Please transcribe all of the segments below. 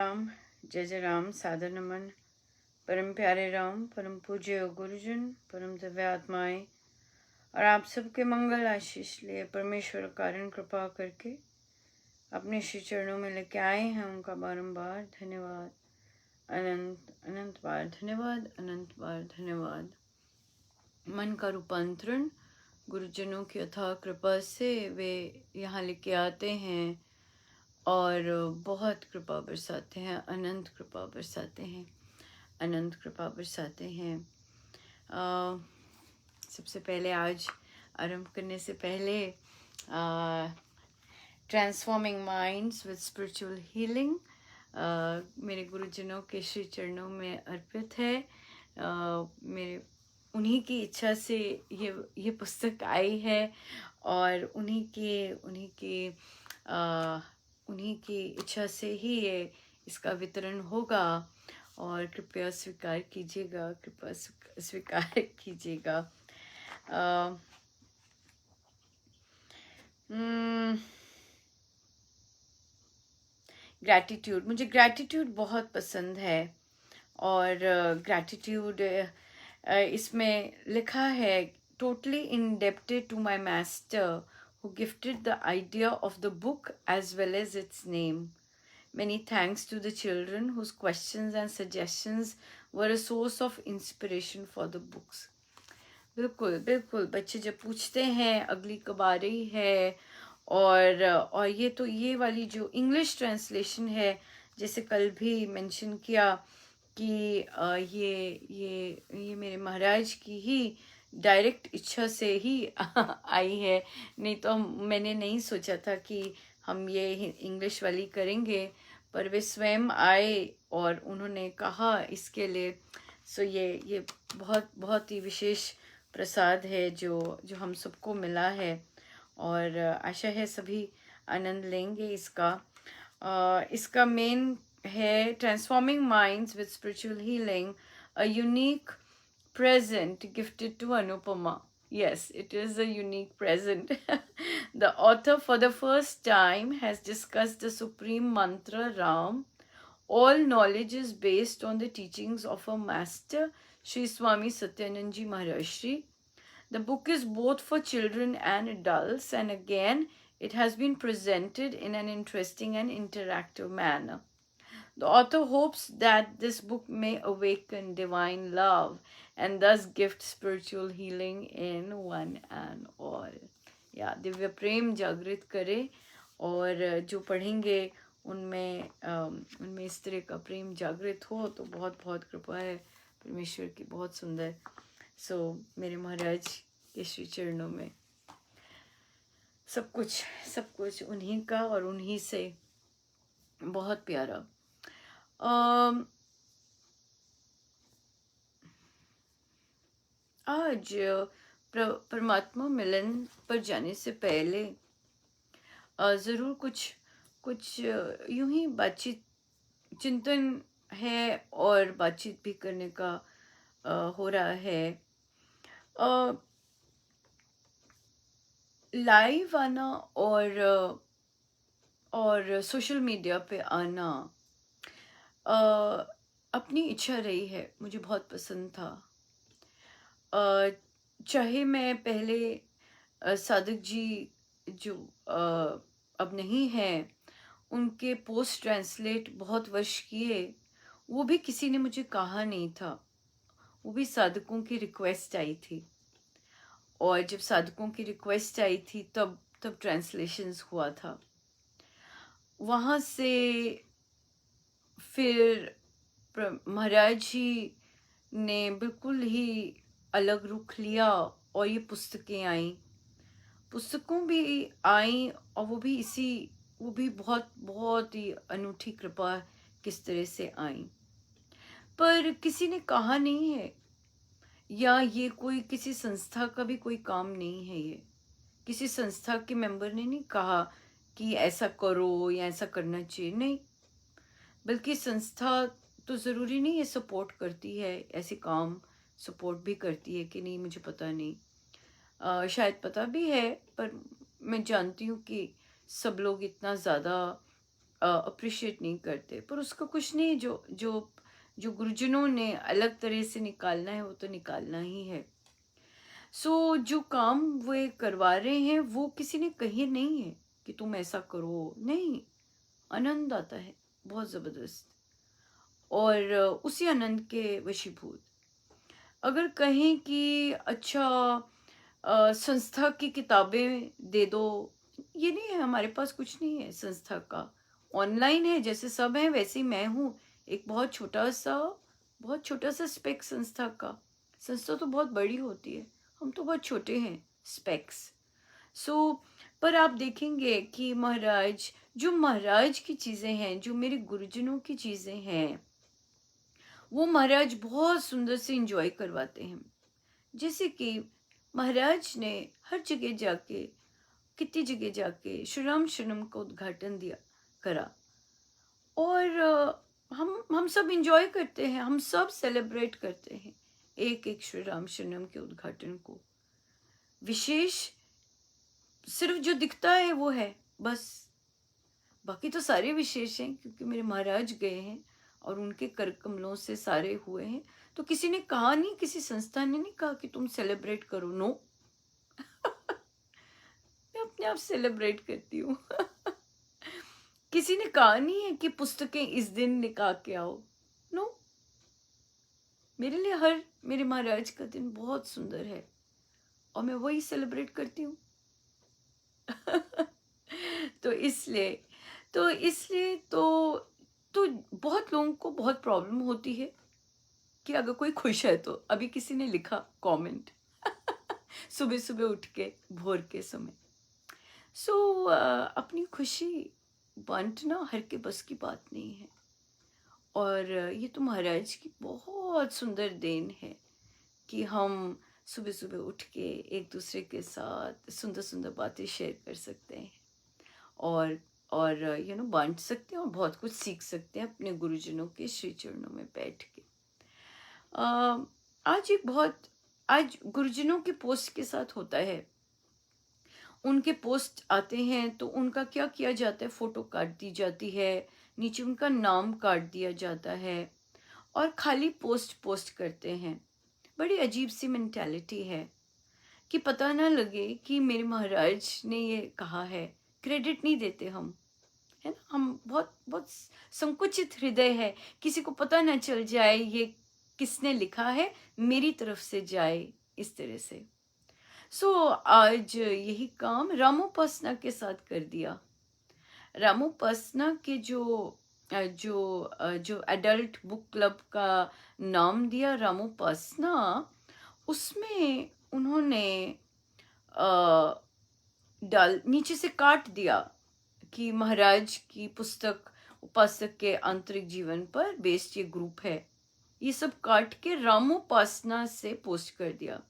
राम, जय जय राम। सादर नमन। परम प्यारे राम, परम पूज्य गुरुजन, परम दिव्य आत्माएं और आप सबके मंगल आशीष लिए परमेश्वर कारण कृपा करके अपने श्री चरणों में लेके आए हैं। उनका बारंबार धन्यवाद, अनंत अनंत बार धन्यवाद, अनंत बार धन्यवाद। मन का रूपांतरण गुरुजनों की अथाह कृपा से वे यहाँ लेके आते हैं और बहुत कृपा बरसाते हैं, अनंत कृपा बरसाते हैं, अनंत कृपा बरसाते हैं। सबसे पहले आज आरंभ करने से पहले transforming minds with spiritual healing मेरे गुरुजनों के श्री चरणों में अर्पित है। मेरे उन्हीं की इच्छा से ये पुस्तक आई है और उन्हीं की इच्छा से ही ये इसका वितरण होगा और कृपया स्वीकार कीजिएगा, कृपया स्वीकार कीजिएगा। ग्रैटिट्यूड, मुझे ग्रैटिट्यूड बहुत पसंद है और ग्रैटिट्यूड इसमें लिखा है, totally indebted to my master who gifted the idea of the book as well as its name. Many thanks to the children whose questions and suggestions were a source of inspiration for the books. बिल्कुल बिल्कुल, बच्चे जब पूछते हैं अगली कब आ रही है और ये वाली जो इंग्लिश ट्रांसलेशन है, जैसे कल भी मेंशन किया कि ये मेरे महाराज की ही डायरेक्ट इच्छा से ही आई है। नहीं तो मैंने नहीं सोचा था कि हम ये इंग्लिश वाली करेंगे, पर वे स्वयं आए और उन्होंने कहा इसके लिए। सो ये बहुत बहुत ही विशेष प्रसाद है जो हम सबको मिला है और आशा है सभी आनंद लेंगे इसका। इसका मेन है transforming minds with spiritual healing, a unique present gifted to Anupama. Yes, it is a unique present. The author for the first time has discussed the supreme mantra Ram. All knowledge is based on the teachings of a master, Sri Swami Satyanand Ji Maharaj. The book is both for children and adults, and again, it has been presented in an interesting and interactive manner. The author hopes that this book may awaken divine love and thus gift spiritual healing in one and all. या दिव्य प्रेम जागृत करे और जो पढ़ेंगे उनमें इस तरह का प्रेम जागृत हो तो बहुत बहुत कृपा है परमेश्वर की, बहुत सुंदर। मेरे महाराज के श्री चरणों में सब कुछ उन्हीं का और उन्हीं से, बहुत प्यारा। आज परमात्मा मिलन पर जाने से पहले ज़रूर कुछ यूं ही बातचीत चिंतन है और बातचीत भी करने का हो रहा है। लाइव आना और सोशल मीडिया पे आना अपनी इच्छा रही है, मुझे बहुत पसंद था। चाहे मैं पहले साधक जी जो अब नहीं हैं, उनके पोस्ट ट्रांसलेट बहुत वर्ष किए, वो भी किसी ने मुझे कहा नहीं था, वो भी साधकों की रिक्वेस्ट आई थी और जब साधकों की रिक्वेस्ट आई थी तब ट्रांसलेशंस हुआ था। वहाँ से फिर महाराज जी ने बिल्कुल ही अलग रुख लिया और ये पुस्तकों भी आई और वो भी बहुत ही अनूठी कृपा किस तरह से आई, पर किसी ने कहा नहीं है, या ये कोई किसी संस्था का भी कोई काम नहीं है। ये किसी संस्था के मेंबर ने नहीं कहा कि ऐसा करो या ऐसा करना चाहिए, नहीं, बल्कि संस्था तो ज़रूरी नहीं है सपोर्ट करती है, ऐसे काम सपोर्ट भी करती है कि नहीं मुझे पता नहीं, शायद पता भी है, पर मैं जानती हूँ कि सब लोग इतना ज़्यादा अप्रिशिएट नहीं करते, पर उसका कुछ नहीं। जो जो जो गुरुजनों ने अलग तरह से निकालना है वो तो निकालना ही है। सो जो काम वे करवा रहे हैं वो किसी ने कही नहीं है कि तुम ऐसा करो, नहीं। आनंद आता है बहुत ज़बरदस्त, और उसी आनंद के वशीभूत। अगर कहें कि अच्छा संस्था की किताबें दे दो, ये नहीं है, हमारे पास कुछ नहीं है संस्था का। ऑनलाइन है, जैसे सब है वैसे ही मैं हूँ, एक बहुत छोटा सा स्पेक संस्था का। संस्था तो बहुत बड़ी होती है, हम तो बहुत छोटे हैं स्पेक्स। सो पर आप देखेंगे कि महाराज, जो महाराज की चीज़ें हैं, जो मेरे गुरुजनों की चीज़ें हैं, वो महाराज बहुत सुंदर से इंजॉय करवाते हैं। जैसे कि महाराज ने हर जगह जाके, कितनी जगह जाके श्री राम शरणम का उद्घाटन दिया करा, और हम सब इंजॉय करते हैं, हम सब सेलिब्रेट करते हैं एक एक श्री राम शरणम के उद्घाटन को। विशेष सिर्फ जो दिखता है वो है बस, बाकी तो सारे विशेष हैं, क्योंकि मेरे महाराज गए हैं और उनके कर कमलों से सारे हुए हैं। तो किसी ने कहा नहीं, किसी संस्था ने नहीं कहा कि तुम सेलिब्रेट करो, नो। मैं अपने आप सेलिब्रेट करती हूँ। किसी ने कहा नहीं है कि पुस्तकें इस दिन निकाल के आओ, नो। मेरे लिए हर मेरे महाराज का दिन बहुत सुंदर है और मैं वही सेलिब्रेट करती हूँ। तो इसलिए तो बहुत लोगों को बहुत प्रॉब्लम होती है कि अगर कोई खुश है तो, अभी किसी ने लिखा कमेंट सुबह सुबह उठ के भोर के समय। सो अपनी खुशी बांटना हर के बस की बात नहीं है, और ये तो महाराज की बहुत सुंदर देन है कि हम सुबह सुबह उठ के एक दूसरे के साथ सुंदर सुंदर बातें शेयर कर सकते हैं, और बांट सकते हैं, और बहुत कुछ सीख सकते हैं अपने गुरुजनों के श्री चरणों में बैठ के। आज गुरुजनों के पोस्ट के साथ होता है, उनके पोस्ट आते हैं तो उनका क्या किया जाता है, फोटो काट दी जाती है, नीचे उनका नाम काट दिया जाता है, और खाली पोस्ट करते हैं। बड़ी अजीब सी मेंटालिटी है कि पता ना लगे कि मेरे महाराज ने ये कहा है, क्रेडिट नहीं देते हम, है ना। हम बहुत बहुत संकुचित हृदय है, किसी को पता ना चल जाए ये किसने लिखा है, मेरी तरफ से जाए इस तरह से। सो आज यही काम रामोपासना के साथ कर दिया। रामोपासना के जो एडल्ट बुक क्लब का नाम दिया रामोपासना, उसमें उन्होंने नीचे से काट दिया कि महाराज की पुस्तक उपासक के आंतरिक जीवन पर बेस्ड ये ग्रुप है, ये सब काट के रामोपासना से पोस्ट कर दिया।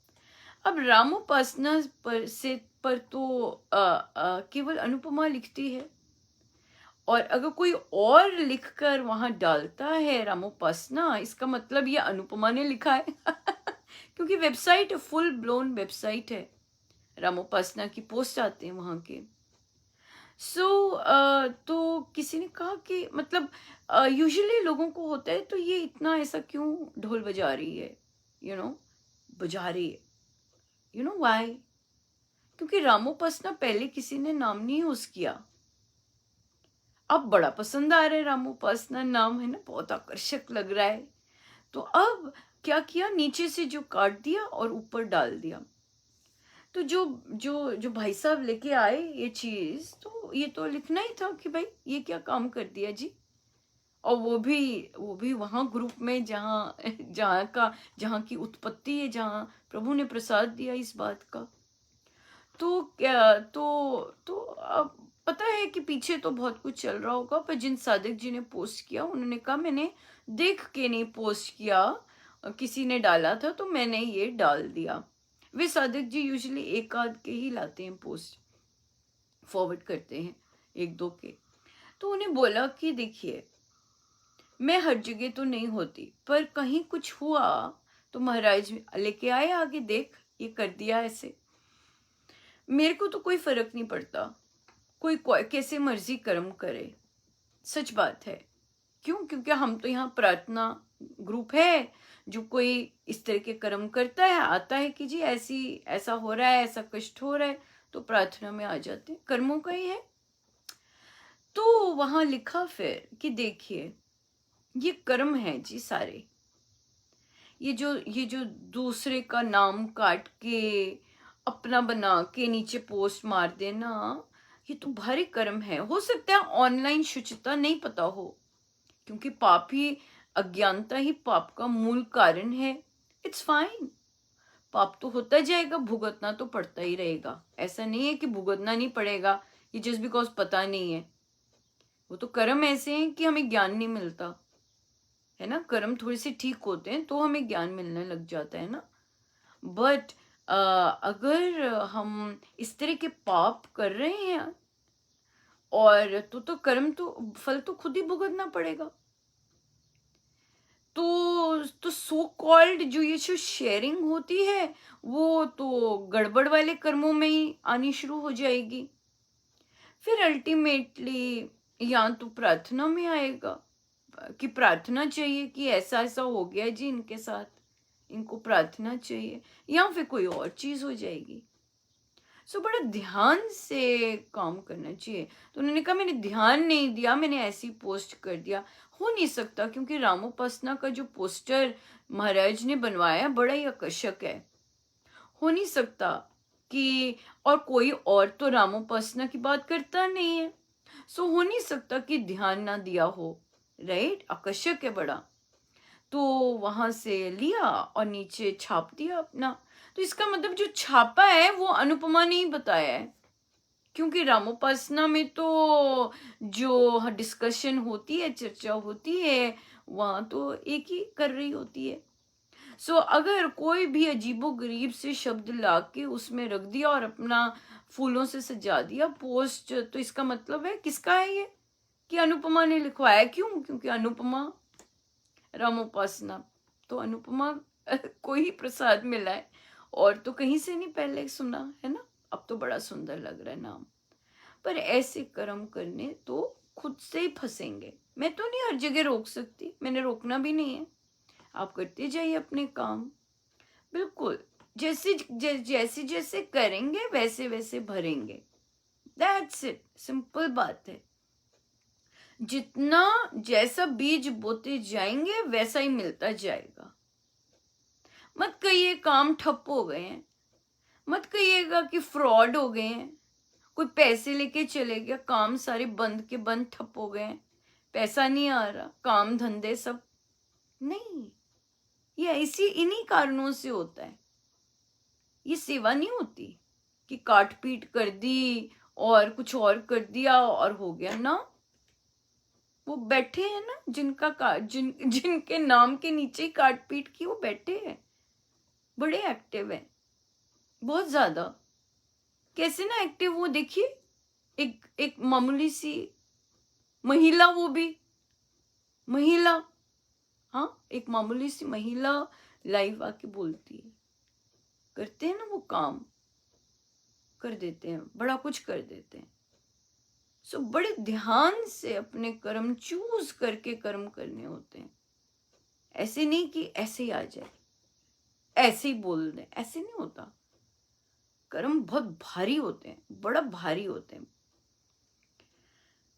अब रामोपासना पर तो केवल अनुपमा लिखती है, और अगर कोई और लिखकर वहां डालता है रामोपासना, इसका मतलब ये अनुपमा ने लिखा है। क्योंकि वेबसाइट फुल ब्लोन वेबसाइट है, रामोपासना की पोस्ट आते हैं वहां के। तो किसी ने कहा कि मतलब यूजुअली लोगों को होता है, तो ये इतना ऐसा क्यों ढोल बजा रही है, बजा रही है, व्हाई? क्योंकि रामोपासना पहले किसी ने नाम नहीं यूज किया, अब बड़ा पसंद आ रहा है रामोपासना नाम, है ना, बहुत आकर्षक लग रहा है। तो अब क्या किया, नीचे से जो काट दिया और ऊपर डाल दिया। तो जो जो जो भाई साहब लेके आए ये चीज, तो ये तो लिखना ही था कि भाई ये क्या काम कर दिया जी, और वो भी वहां ग्रुप में जहाँ की उत्पत्ति है, जहाँ प्रभु ने प्रसाद दिया इस बात का। तो क्या तो अब पता है कि पीछे तो बहुत कुछ चल रहा होगा, पर जिन सादिक जी ने पोस्ट किया उन्होंने कहा मैंने देख के नहीं पोस्ट किया, किसी ने डाला था तो मैंने ये डाल दिया। वे सादिक जी यूजुअली एक आध के ही लाते हैं, पोस्ट फॉरवर्ड करते हैं एक दो के। तो उन्हें बोला कि देखिए, मैं हर जगह तो नहीं होती, पर कहीं कुछ हुआ तो महाराज लेके आए आगे, देख ये कर दिया ऐसे। मेरे को तो कोई फर्क नहीं पड़ता, कोई कैसे मर्जी कर्म करे, सच बात है। क्यों? क्योंकि हम तो यहाँ प्रार्थना ग्रुप है, जो कोई इस तरह के कर्म करता है, आता है कि जी ऐसा हो रहा है, ऐसा कष्ट हो रहा है, तो प्रार्थना में आ जाते हैं, कर्मों का ही है। तो वहां लिखा फिर कि देखिए, ये कर्म है जी सारे। ये जो दूसरे का नाम काट के अपना बना के नीचे पोस्ट मार देना, ये तो भारी कर्म है। हो सकता है ऑनलाइन शुचिता नहीं पता हो, क्योंकि पाप ही, अज्ञानता ही पाप का मूल कारण है। इट्स फाइन, पाप तो होता जाएगा, भुगतना तो पड़ता ही रहेगा। ऐसा नहीं है कि भुगतना नहीं पड़ेगा, ये जस्ट बिकॉज पता नहीं है। वो तो कर्म ऐसे हैं कि हमें ज्ञान नहीं मिलता है ना। कर्म थोड़े से ठीक होते हैं तो हमें ज्ञान मिलने लग जाता है ना। बट अगर हम इस तरह के पाप कर रहे हैं, और तो कर्म तो फल तो खुद ही भुगतना पड़ेगा। तो सो कॉल्ड जो ये जो शेयरिंग होती है, वो तो गड़बड़ वाले कर्मों में ही आनी शुरू हो जाएगी। फिर अल्टीमेटली या तो प्रार्थना में आएगा कि प्रार्थना चाहिए कि ऐसा ऐसा हो गया जी इनके साथ, इनको प्रार्थना चाहिए, या फिर कोई और चीज हो जाएगी। सो बड़ा ध्यान से काम करना चाहिए। तो उन्होंने कहा मैंने ध्यान नहीं दिया, मैंने ऐसी पोस्ट कर दिया। हो नहीं सकता, क्योंकि रामोपासना का जो पोस्टर महाराज ने बनवाया बड़ा ही आकर्षक है। हो नहीं सकता कि, और कोई और तो रामोपासना की बात करता नहीं है, सो हो नहीं सकता कि ध्यान ना दिया हो। राइट, आकर्षक है बड़ा। तो वहां से लिया और नीचे छाप दिया अपना। तो इसका मतलब जो छापा है वो अनुपमा ने ही बताया है, क्योंकि रामोपासना में तो जो डिस्कशन होती है, चर्चा होती है, वहां तो एक ही कर रही होती है। सो अगर कोई भी अजीबो गरीब से शब्द लाके उसमें रख दिया और अपना फूलों से सजा दिया पोस्ट, तो इसका मतलब है किसका है ये? कि अनुपमा ने लिखवाया। क्यों? क्योंकि अनुपमा रामोपासना, तो अनुपमा को ही प्रसाद मिला है, और तो कहीं से नहीं पहले सुना है ना। अब तो बड़ा सुंदर लग रहा है नाम। पर ऐसे कर्म करने तो खुद से ही फंसेंगे। मैं तो नहीं हर जगह रोक सकती, मैंने रोकना भी नहीं है। आप करते जाइए अपने काम, बिल्कुल जैसे जैसे करेंगे वैसे वैसे भरेंगे। दैट्स इट, सिंपल बात है। जितना जैसा बीज बोते जाएंगे वैसा ही मिलता जाएगा। मत कहिए काम ठप हो गए हैं, मत कहिएगा कि फ्रॉड हो गए हैं, कोई पैसे लेके चले गया, काम सारे बंद के बंद ठप हो गए हैं, पैसा नहीं आ रहा, काम धंधे सब नहीं। ये ऐसी इन्हीं कारणों से होता है। ये सेवा नहीं होती कि काट पीट कर दी और कुछ और कर दिया और हो गया ना। वो बैठे हैं ना, जिनके नाम के नीचे ही काट पीट की, वो बैठे हैं, बड़े एक्टिव हैं, बहुत ज्यादा। कैसे ना एक्टिव, वो देखिए, एक एक मामूली सी महिला, वो भी महिला, हाँ, एक मामूली सी महिला लाइव आके बोलती है, करते हैं ना वो काम, कर देते हैं, बड़ा कुछ कर देते हैं। सो बड़े ध्यान से अपने कर्म चूज करके कर्म करने होते हैं। ऐसे नहीं कि ऐसे ही आ जाए, ऐसे ही बोल दें, ऐसे नहीं होता। कर्म बहुत भारी होते हैं, बड़ा भारी होते हैं।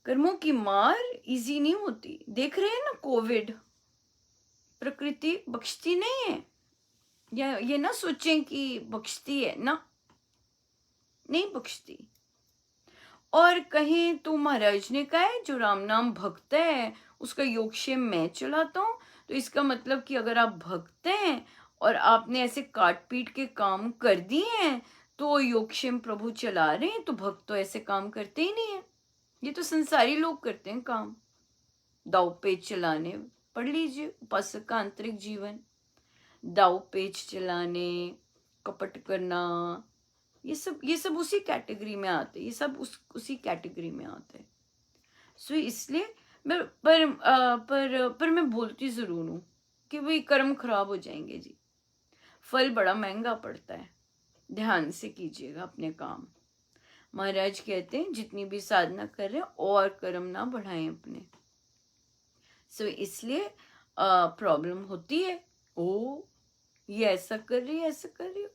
कर्मों की मार इजी नहीं होती। देख रहे हैं ना कोविड, प्रकृति बख्शती नहीं है। या ये ना सोचें कि बख्शती है ना, नहीं बख्शती। और कहें तो महाराज ने कहा है जो राम नाम भक्त है उसका योगक्षेम मैं चलाता हूं। तो इसका मतलब कि अगर आप भक्त हैं और आपने ऐसे काट पीट के काम कर दिए हैं तो योगक्षेम प्रभु चला रहे हैं, तो भक्त तो ऐसे काम करते ही नहीं है। ये तो संसारी लोग करते हैं काम, दाव पेच चलाने। पढ़ लीजिए उपासक का आंतरिक जीवन, दाव पेच चलाने, कपट करना, ये सब उसी कैटेगरी में आते, ये सब उसी कैटेगरी में आते हैं। सो इसलिए मैं पर मैं बोलती जरूर हूँ कि भाई कर्म खराब हो जाएंगे जी, फल बड़ा महंगा पड़ता है। ध्यान से कीजिएगा अपने काम। महाराज कहते हैं जितनी भी साधना कर रहे हैं और कर्म ना बढ़ाएं अपने। सो इसलिए प्रॉब्लम होती है। ओ ये ऐसा कर रही है, ऐसा कर रही हो,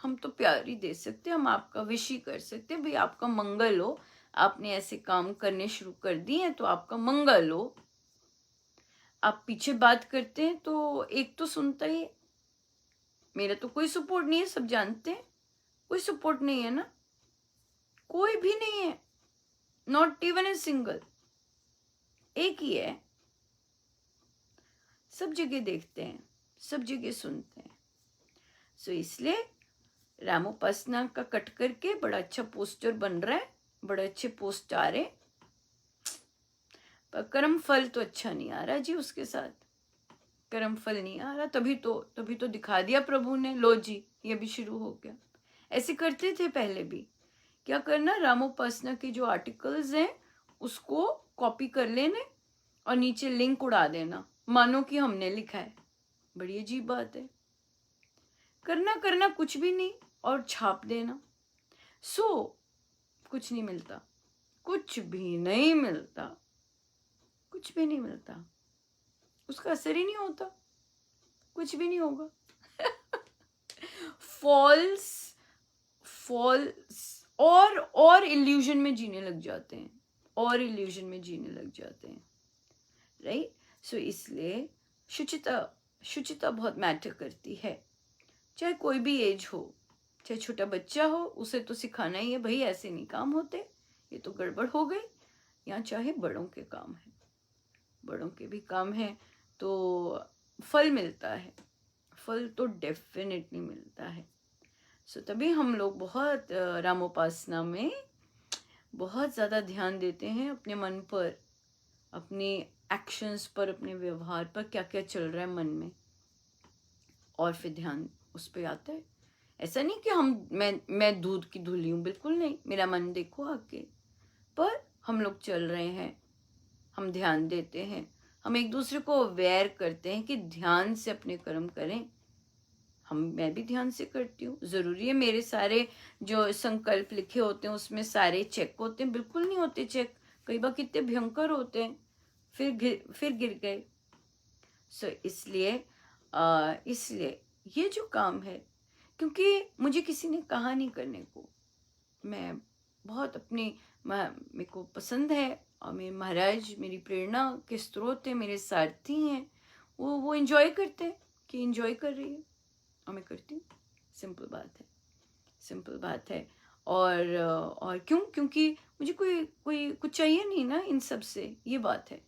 हम तो प्यार ही दे सकते, हम आपका विश ही कर सकते, भाई आपका मंगल हो, आपने ऐसे काम करने शुरू कर दिए हैं तो आपका मंगल हो। आप पीछे बात करते हैं तो एक तो सुनता ही, मेरा तो कोई सपोर्ट नहीं है, सब जानते हैं कोई सपोर्ट नहीं है ना, कोई भी नहीं है, नॉट इवन ए सिंगल, एक ही है। सब जगह देखते हैं, सब जगह सुनते हैं। सो इसलिए रामोपासना का कट करके बड़ा अच्छा पोस्टर बन रहा है, बड़े अच्छे पोस्ट आ रहे, पर कर्म फल तो अच्छा नहीं आ रहा जी, उसके साथ कर्म फल नहीं आ रहा। तभी तो दिखा दिया प्रभु ने, लो जी ये भी शुरू हो गया। ऐसे करते थे पहले भी। क्या करना, रामोपासना के जो आर्टिकल्स हैं उसको कॉपी कर लेने और नीचे लिंक उड़ा देना, मानो कि हमने लिखा है। बड़ी अजीब बात है। करना कुछ भी नहीं और छाप देना। कुछ नहीं मिलता, कुछ भी नहीं मिलता, कुछ भी नहीं मिलता, उसका असर ही नहीं होता, कुछ भी नहीं होगा। फॉल्स और इल्यूजन में जीने लग जाते हैं, और इल्यूजन में जीने लग जाते हैं, राइट। सो इसलिए शुचिता बहुत मैटर करती है। चाहे कोई भी एज हो, चाहे छोटा बच्चा हो, उसे तो सिखाना ही है, भाई ऐसे नहीं काम होते, ये तो गड़बड़ हो गई। या चाहे बड़ों के काम है, बड़ों के भी काम है तो फल मिलता है, फल तो डेफिनेटली मिलता है। सो तभी हम लोग बहुत रामोपासना में बहुत ज़्यादा ध्यान देते हैं अपने मन पर, अपने एक्शंस पर, अपने व्यवहार पर, क्या क्या चल रहा है मन में, और फिर ध्यान उस पर आता है। ऐसा नहीं कि मैं दूध की धुली हूँ, बिल्कुल नहीं, मेरा मन देखो आके, पर हम लोग चल रहे हैं, हम ध्यान देते हैं, हम एक दूसरे को अवेयर करते हैं कि ध्यान से अपने कर्म करें। मैं भी ध्यान से करती हूँ, जरूरी है मेरे सारे जो संकल्प लिखे होते हैं उसमें सारे चेक होते हैं? बिल्कुल नहीं होते चेक, कई बार कितने भयंकर होते हैं, फिर गिर गए। सो इसलिए ये जो काम है, क्योंकि मुझे किसी ने कहा नहीं करने को, मैं बहुत मेरे को पसंद है, और मेरे महाराज मेरी प्रेरणा के स्रोत है, मेरे सारथी हैं, वो एंजॉय करते हैं कि एंजॉय कर रही है और मैं करती हूँ। सिंपल बात है। और क्योंकि मुझे कोई कुछ चाहिए नहीं ना इन सब से, ये बात है।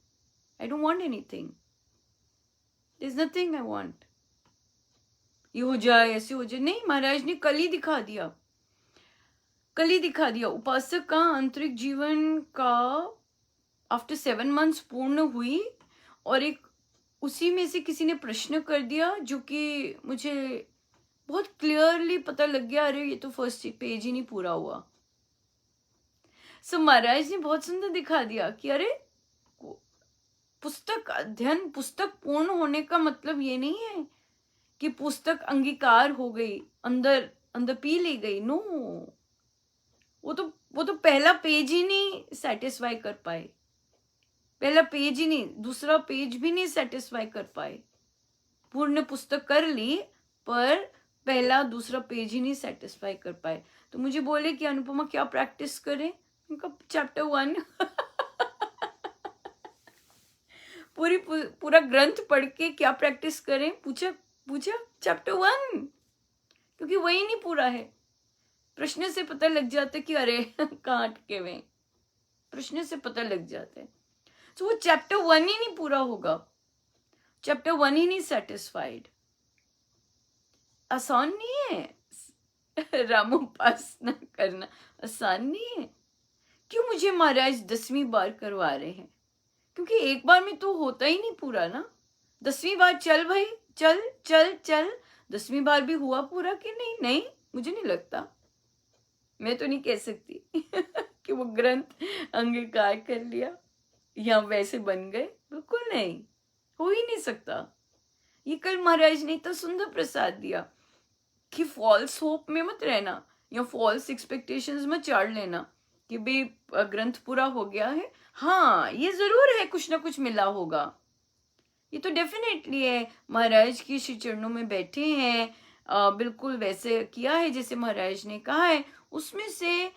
I don't want anything, there is nothing I want, ये हो जाए, ऐसे हो जाए, नहीं। महाराज ने कल ही दिखा दिया उपासक का आंतरिक जीवन का आफ्टर 7 months पूर्ण हुई, और एक उसी में से किसी ने प्रश्न कर दिया जो कि मुझे बहुत क्लियरली पता लग गया, अरे ये तो फर्स्ट पेज ही नहीं पूरा हुआ। सो महाराज ने बहुत सुंदर दिखा दिया कि अरे पुस्तक अध्ययन, पुस्तक पूर्ण होने का मतलब ये नहीं है कि पुस्तक अंगीकार हो गई, अंदर पी ली गई। नो, वो तो पहला पेज ही नहीं सेटिस्फाई कर पाए, पहला पेज ही नहीं, दूसरा पेज भी नहीं सेटिस्फाई कर पाए। पूर्ण पुस्तक कर ली पर पहला दूसरा पेज ही नहीं सेटिस्फाई कर पाए। तो मुझे बोले कि अनुपमा क्या प्रैक्टिस करें? उनका चैप्टर 1 पूरा ग्रंथ पढ़ के क्या प्रैक्टिस करें, पूछा चैप्टर 1, क्योंकि वही नहीं पूरा है। प्रश्न से पता लग जाता है कि अरे कहाँ अटके हुए, प्रश्न से पता लग जाता है। तो वो चैप्टर 1 ही नहीं पूरा होगा, चैप्टर 1 ही नहीं सेटिस्फाइड। आसान नहीं है रामोपासना करना, आसान नहीं है। क्यों मुझे महाराज 10वीं बार करवा रहे हैं? क्योंकि एक बार में तो होता ही नहीं पूरा ना। 10वीं बार चल भाई, चल 10वीं बार भी हुआ पूरा कि नहीं, मुझे नहीं लगता, मैं तो नहीं कह सकती कि वो ग्रंथ अंगीकार कर लिया या वैसे बन गए, बिल्कुल नहीं, हो ही नहीं सकता। ये कल महाराज ने तो सुंदर प्रसाद दिया कि फॉल्स होप में मत रहना, या फॉल्स एक्सपेक्टेशंस मत चाड़ लेना कि भाई ग्रंथ पूरा हो गया है। हाँ, ये जरूर है, कुछ ना कुछ मिला होगा, ये तो डेफिनेटली है। महाराज की श्री चरणों में बैठे हैं, बिल्कुल वैसे किया है जैसे महाराज ने कहा है, उसमें से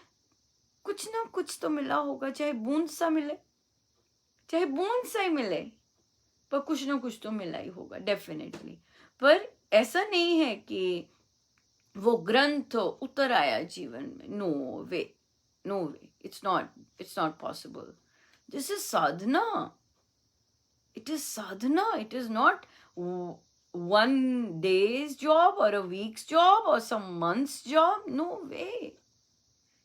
कुछ ना कुछ तो मिला होगा, चाहे बूंद सा मिले, चाहे बूंद सा ही मिले, पर कुछ ना कुछ तो मिला ही होगा डेफिनेटली। पर ऐसा नहीं है कि वो ग्रंथ उतर आया जीवन में, no way, no way, it's not possible. This is sadhana, it is sadhana, it is not one day's job or a week's job or some month's job, no way,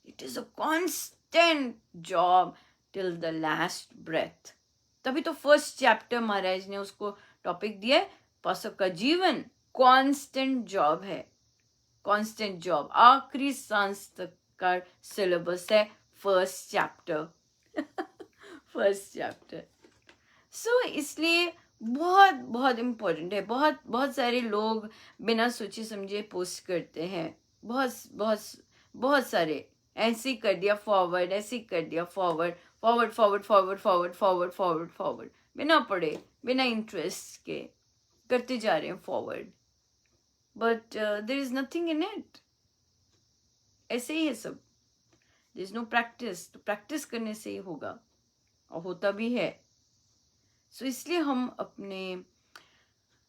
it is a constant job till the last breath। तभी तो first chapter महाराज ने उसको topic दिया है, उपासक का जीवन constant job है, कांस्टेंट जॉब, आखिरी सांस तक का सिलेबस है फर्स्ट चैप्टर फर्स्ट चैप्टर। सो इसलिए बहुत बहुत इम्पोर्टेंट है। बहुत बहुत सारे लोग बिना सोचे समझे पोस्ट करते हैं, बहुत बहुत बहुत सारे, ऐसे ही कर दिया फॉरवर्ड, ऐसे ही कर दिया forward, forward forward forward forward forward forward forward, बिना पढ़े बिना इंटरेस्ट के करते जा रहे हैं forward, but there is nothing in it. ऐसे ही है सब, देयर इज नो प्रैक्टिस, तो प्रैक्टिस करने से ही होगा, और होता भी है। सो इसलिए हम अपने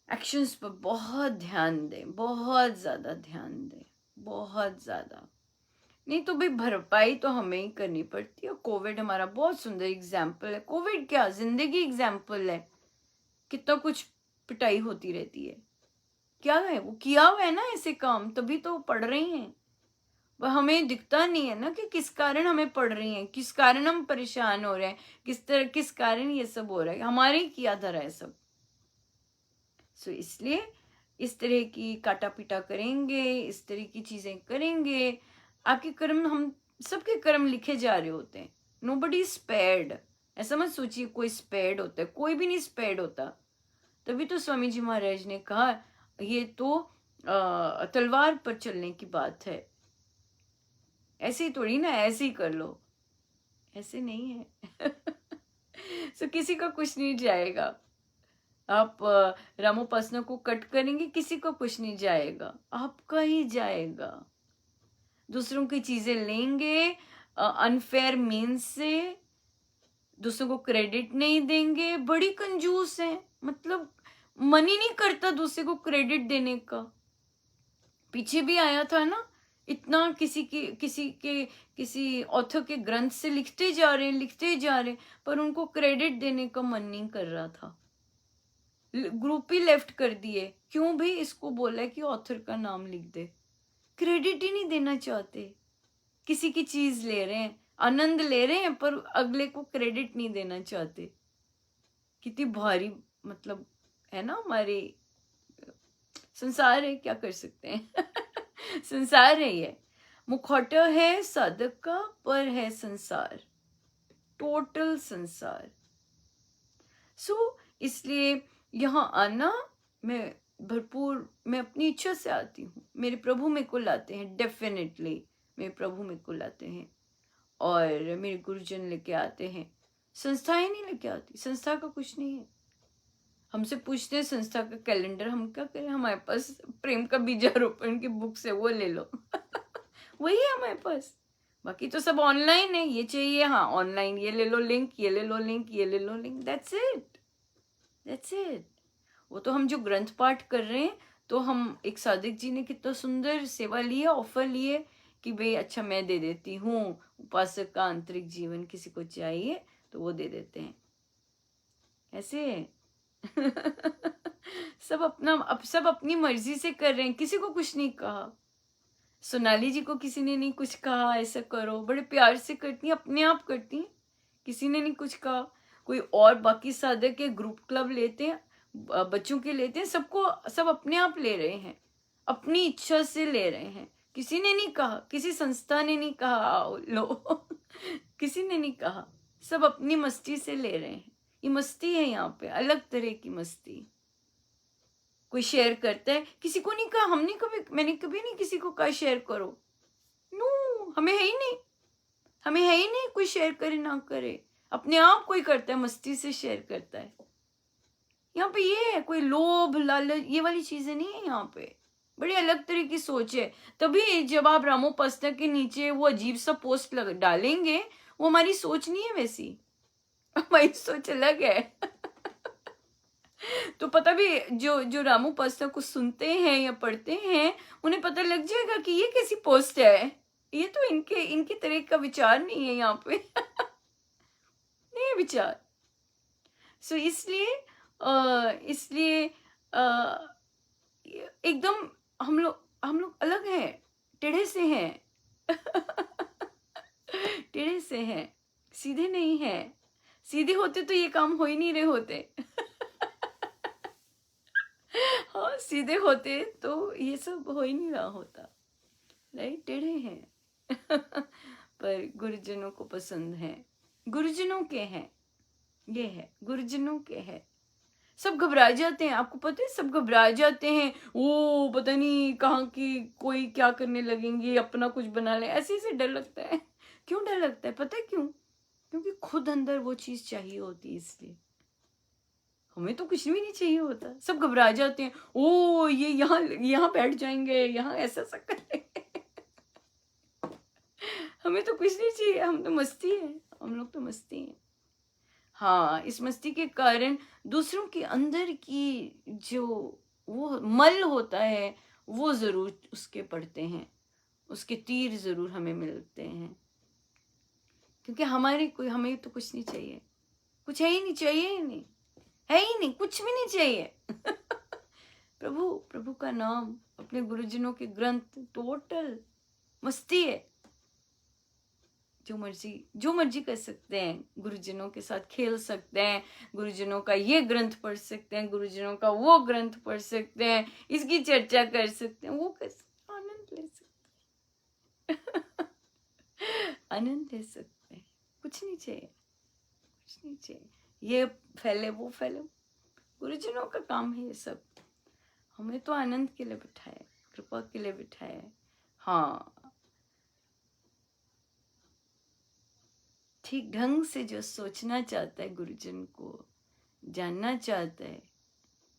एक्शंस पर बहुत ध्यान दें, बहुत ज़्यादा ध्यान दें, बहुत ज़्यादा। नहीं तो भाई भरपाई तो हमें ही करनी पड़ती है। कोविड हमारा बहुत सुंदर एग्जाम्पल है। कोविड क्या, जिंदगी एग्जाम्पल है। कितना कुछ पिटाई होती रहती है, क्या है वो किया हुआ है ना ऐसे काम, तभी तो पढ़ रही हैं। वह हमें दिखता नहीं है ना कि किस कारण हमें पढ़ रही हैं, किस कारण हम परेशान हो रहे हैं, किस कारण ये सब हो रहा है, हमारे ही किया धरा है सब। सो इसलिए इस तरह की काटा पीटा करेंगे, इस तरह की चीजें करेंगे, आपके कर्म, हम सबके कर्म लिखे जा रहे होते हैं। नोबडी स्पेयर्ड, ऐसा मत सोचिए कोई स्पेयर्ड होता है, कोई भी नहीं स्पेयर्ड होता। तभी तो स्वामी जी महाराज ने कहा ये तो तलवार पर चलने की बात है। ऐसे ही थोड़ी ना, ऐसे ही कर लो, ऐसे नहीं है सो किसी का कुछ नहीं जाएगा। आप रामोपासना को कट करेंगे, किसी को कुछ नहीं जाएगा, आपका ही जाएगा। दूसरों की चीजें लेंगे अनफेयर मीन्स से, दूसरों को क्रेडिट नहीं देंगे, बड़ी कंजूस है, मतलब मन ही नहीं करता दूसरे को क्रेडिट देने का। पीछे भी आया था ना, इतना किसी ऑथर के ग्रंथ से लिखते जा रहे, पर उनको क्रेडिट देने का मन नहीं कर रहा था, ग्रुप ही लेफ्ट कर दिए। क्यों भी इसको बोला है कि ऑथर का नाम लिख दे, क्रेडिट ही नहीं देना चाहते। किसी की चीज ले रहे हैं, आनंद ले रहे हैं, पर अगले को क्रेडिट नहीं देना चाहते। कितनी भारी मतलब है ना, हमारे संसार है, क्या कर सकते हैं संसार है ये, मुखौटा है साधक का, पर है संसार, टोटल संसार। सो इसलिए यहाँ आना, मैं भरपूर, मैं अपनी इच्छा से आती हूँ, मेरे प्रभु मेरे को लाते हैं, डेफिनेटली मेरे प्रभु मेरे को लाते हैं, और मेरे गुरुजन लेके आते हैं। संस्थाएं नहीं लेके आती, संस्था का कुछ नहीं है। हमसे पूछते हैं संस्था का कैलेंडर, हम क्या करें, हमारे पास प्रेम का बीजारोपण की बुक्स है, वो ले लो वही है हमारे पास, बाकी तो सब ऑनलाइन है। ये चाहिए, हाँ ऑनलाइन, ये ले लो लिंक, ये ले लो लिंक, ये ले लो link, that's it, that's it. वो तो हम जो ग्रंथ पाठ कर रहे हैं, तो हम एक साधक जी ने कितना सुंदर सेवा ली है, ऑफर लिए कि भाई अच्छा मैं दे देती हूँ, उपासक का आंतरिक जीवन किसी को चाहिए तो वो दे देते हैं, ऐसे सब अपनी मर्जी से कर रहे हैं, किसी को कुछ नहीं कहा। सोनाली जी को किसी ने नहीं कुछ कहा ऐसा करो, बड़े प्यार से करती हैं, अपने आप करती हैं, किसी ने नहीं कुछ कहा। कोई और बाकी साधक के ग्रुप क्लब लेते हैं, बच्चों के लेते हैं, सब अपने आप ले रहे हैं, अपनी इच्छा से ले रहे हैं, किसी ने नहीं कहा, किसी संस्था ने नहीं कहा आओ लो किसी ने नहीं कहा, सब अपनी मस्ती से ले रहे हैं। ये मस्ती है यहाँ पे, अलग तरह की मस्ती। कोई शेयर करता है, किसी को नहीं कहा, मैंने कभी नहीं किसी को कहा शेयर करो, हमें है ही नहीं, हमें है ही नहीं कोई शेयर करे ना करे, अपने आप कोई करता है, मस्ती से शेयर करता है। यहाँ पे ये है, कोई लोभ लालच ये वाली चीजें नहीं है यहाँ पे, बड़ी अलग तरह की सोच है। तभी जब आप रामोपासना के नीचे वो अजीब सा पोस्ट डालेंगे, वो हमारी सोच नहीं है वैसी, हमारी सोच अलग है। तो पता भी जो जो रामोपासना को सुनते हैं या पढ़ते हैं, उन्हें पता लग जाएगा कि ये कैसी पोस्ट है, ये तो इनके इनकी तरह का विचार नहीं है यहाँ पे। नहीं है विचार। सो इसलिए एकदम हम लोग अलग हैं, टेढ़े से हैं। टेढ़े से हैं, सीधे नहीं हैं। सीधे होते तो ये काम हो ही नहीं रहे होते। हाँ, सीधे होते तो ये सब हो ही नहीं रहा होता, राइट? टेढ़े हैं। पर गुरुजनों को पसंद है, गुरुजनों के हैं, ये है गुरुजनों के हैं। सब घबरा जाते हैं, आपको पता है, सब घबरा जाते हैं, ओ पता नहीं कहाँ की कोई क्या करने लगेंगे, अपना कुछ बना ले, ऐसे ऐसे डर लगता है। क्यों डर लगता है पता है क्यों? क्योंकि खुद अंदर वो चीज चाहिए होती है, इसलिए। हमें तो कुछ भी नहीं चाहिए होता, सब घबरा जाते हैं, ओ ये यहाँ यहाँ बैठ जाएंगे, यहाँ ऐसा ऐसा करेंगे। हमें तो कुछ नहीं चाहिए, हम तो मस्ती है, हम लोग तो मस्ती हैं। हाँ, इस मस्ती के कारण दूसरों के अंदर की जो वो मल होता है, वो जरूर उसके पड़ते हैं, उसके तीर जरूर हमें मिलते हैं। क्योंकि हमें तो कुछ नहीं चाहिए, कुछ है ही नहीं, चाहिए ही नहीं, है ही नहीं, कुछ भी नहीं चाहिए। प्रभु प्रभु का नाम, अपने गुरुजनों के ग्रंथ, टोटल मस्ती है। जो मर्जी कर सकते हैं, गुरुजनों के साथ खेल सकते हैं, गुरुजनों का ये ग्रंथ पढ़ सकते हैं, गुरुजनों का वो ग्रंथ पढ़ सकते हैं, इसकी चर्चा कर सकते हैं, वो कर सकते हैं, आनंद ले सकते हैं। आनंद ले सकते हैं, कुछ नहीं चाहिए, कुछ नहीं चाहिए। ये फैले वो फैले, गुरुजनों का काम है ये सब। हमें तो आनंद के लिए बिठाए, कृपा के लिए बिठाए। हाँ, ठीक ढंग से जो सोचना चाहता है, गुरुजन को जानना चाहता है,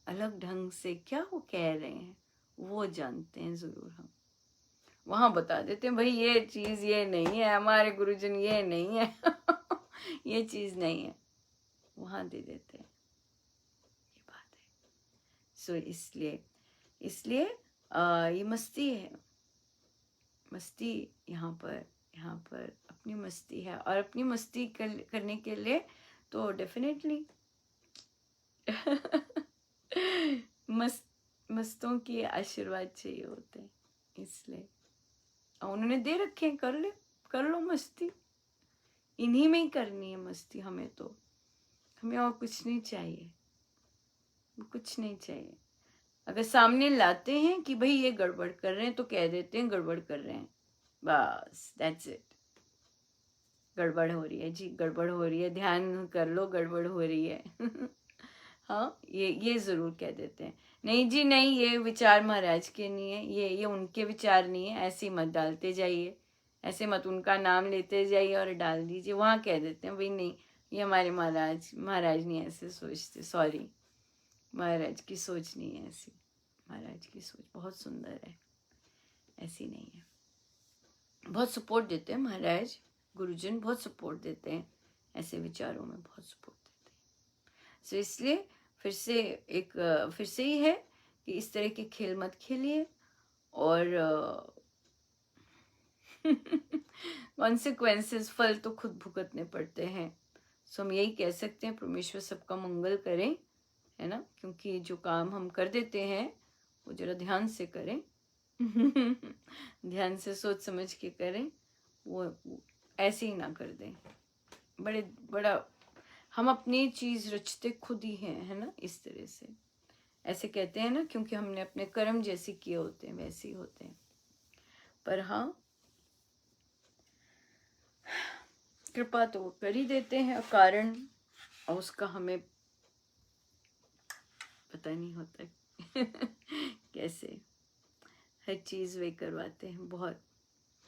अलग ढंग से क्या वो कह रहे हैं वो जानते हैं जरूर। हम वहां बता देते हैं, भाई ये चीज ये नहीं है, हमारे गुरुजन ये नहीं है। ये चीज नहीं है, वहां दे देते हैं, ये बात है। सो इसलिए इसलिए ये मस्ती है, मस्ती यहाँ पर अपनी मस्ती है। और अपनी मस्ती करने के लिए तो डेफिनेटली मस्तों के आशीर्वाद चाहिए होते हैं, इसलिए उन्होंने दे रखे हैं, कर लो मस्ती, इन्हीं में ही करनी है मस्ती। हमें तो हमें और कुछ नहीं चाहिए, कुछ नहीं चाहिए। अगर सामने लाते हैं कि भाई ये गड़बड़ कर रहे हैं, तो कह देते हैं गड़बड़ कर रहे हैं, बस दैट्स इट। गड़बड़ हो रही है जी, गड़बड़ हो रही है, ध्यान कर लो, गड़बड़ हो रही है। हाँ, ये जरूर कह देते हैं, नहीं जी नहीं, ये विचार महाराज के नहीं है, ये उनके विचार नहीं है, ऐसे मत डालते जाइए, ऐसे मत उनका नाम लेते जाइए और डाल दीजिए। वहाँ कह देते हैं भाई नहीं, ये हमारे महाराज नहीं ऐसे सोचते, सॉरी, महाराज की सोच नहीं है ऐसी, महाराज की सोच बहुत सुंदर है, ऐसी नहीं है। बहुत सपोर्ट देते हैं महाराज, गुरुजन बहुत सपोर्ट देते हैं, ऐसे विचारों में बहुत सपोर्ट देते हैं। सो इसलिए फिर से ही है कि इस तरह के खेल मत खेलिए, और कॉन्सिक्वेंसेस, फल तो खुद भुगतने पड़ते हैं। सो हम यही कह सकते हैं, परमेश्वर सबका मंगल करें, है ना? क्योंकि जो काम हम कर देते हैं वो जरा ध्यान से करें। ध्यान से सोच समझ के करें, वो ऐसे ही ना कर दें। बड़ा हम अपनी चीज रचते खुद ही हैं, है ना? इस तरह से ऐसे कहते हैं ना, क्योंकि हमने अपने कर्म जैसे किए होते हैं वैसे ही होते हैं। पर हाँ, कृपा तो कर ही देते हैं कारण, और उसका हमें पता नहीं होता। कैसे हर चीज वे करवाते हैं, बहुत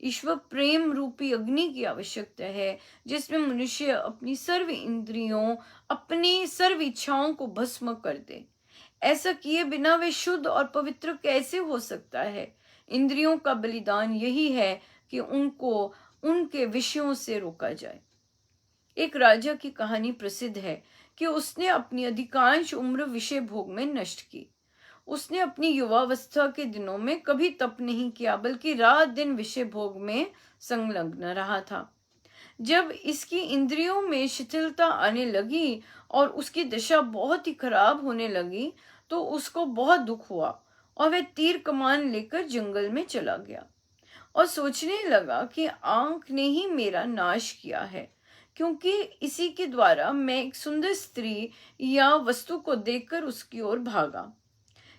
ईश्वर प्रेम रूपी अग्नि की आवश्यकता है, जिसमें मनुष्य अपनी सर्व इंद्रियों, अपनी सर्व इच्छाओं को भस्म कर दे। ऐसा किए बिना वे शुद्ध और पवित्र कैसे हो सकता है? इंद्रियों का बलिदान यही है कि उनको उनके विषयों से रोका जाए। एक राजा की कहानी प्रसिद्ध है कि उसने अपनी अधिकांश उम्र विषय भोग में नष्ट की। उसने अपनी युवावस्था के दिनों में कभी तप नहीं किया, बल्कि रात दिन विषय भोग में संलग्न रहा था। जब इसकी इंद्रियों में शिथिलता आने लगी और उसकी दशा बहुत ही खराब होने लगी, तो उसको बहुत दुख हुआ और वह तीर कमान लेकर जंगल में चला गया और सोचने लगा कि आंख ने ही मेरा नाश किया है, क्योंकि इसी के द्वारा मैं एक सुंदर स्त्री या वस्तु को देखकर उसकी ओर भागा।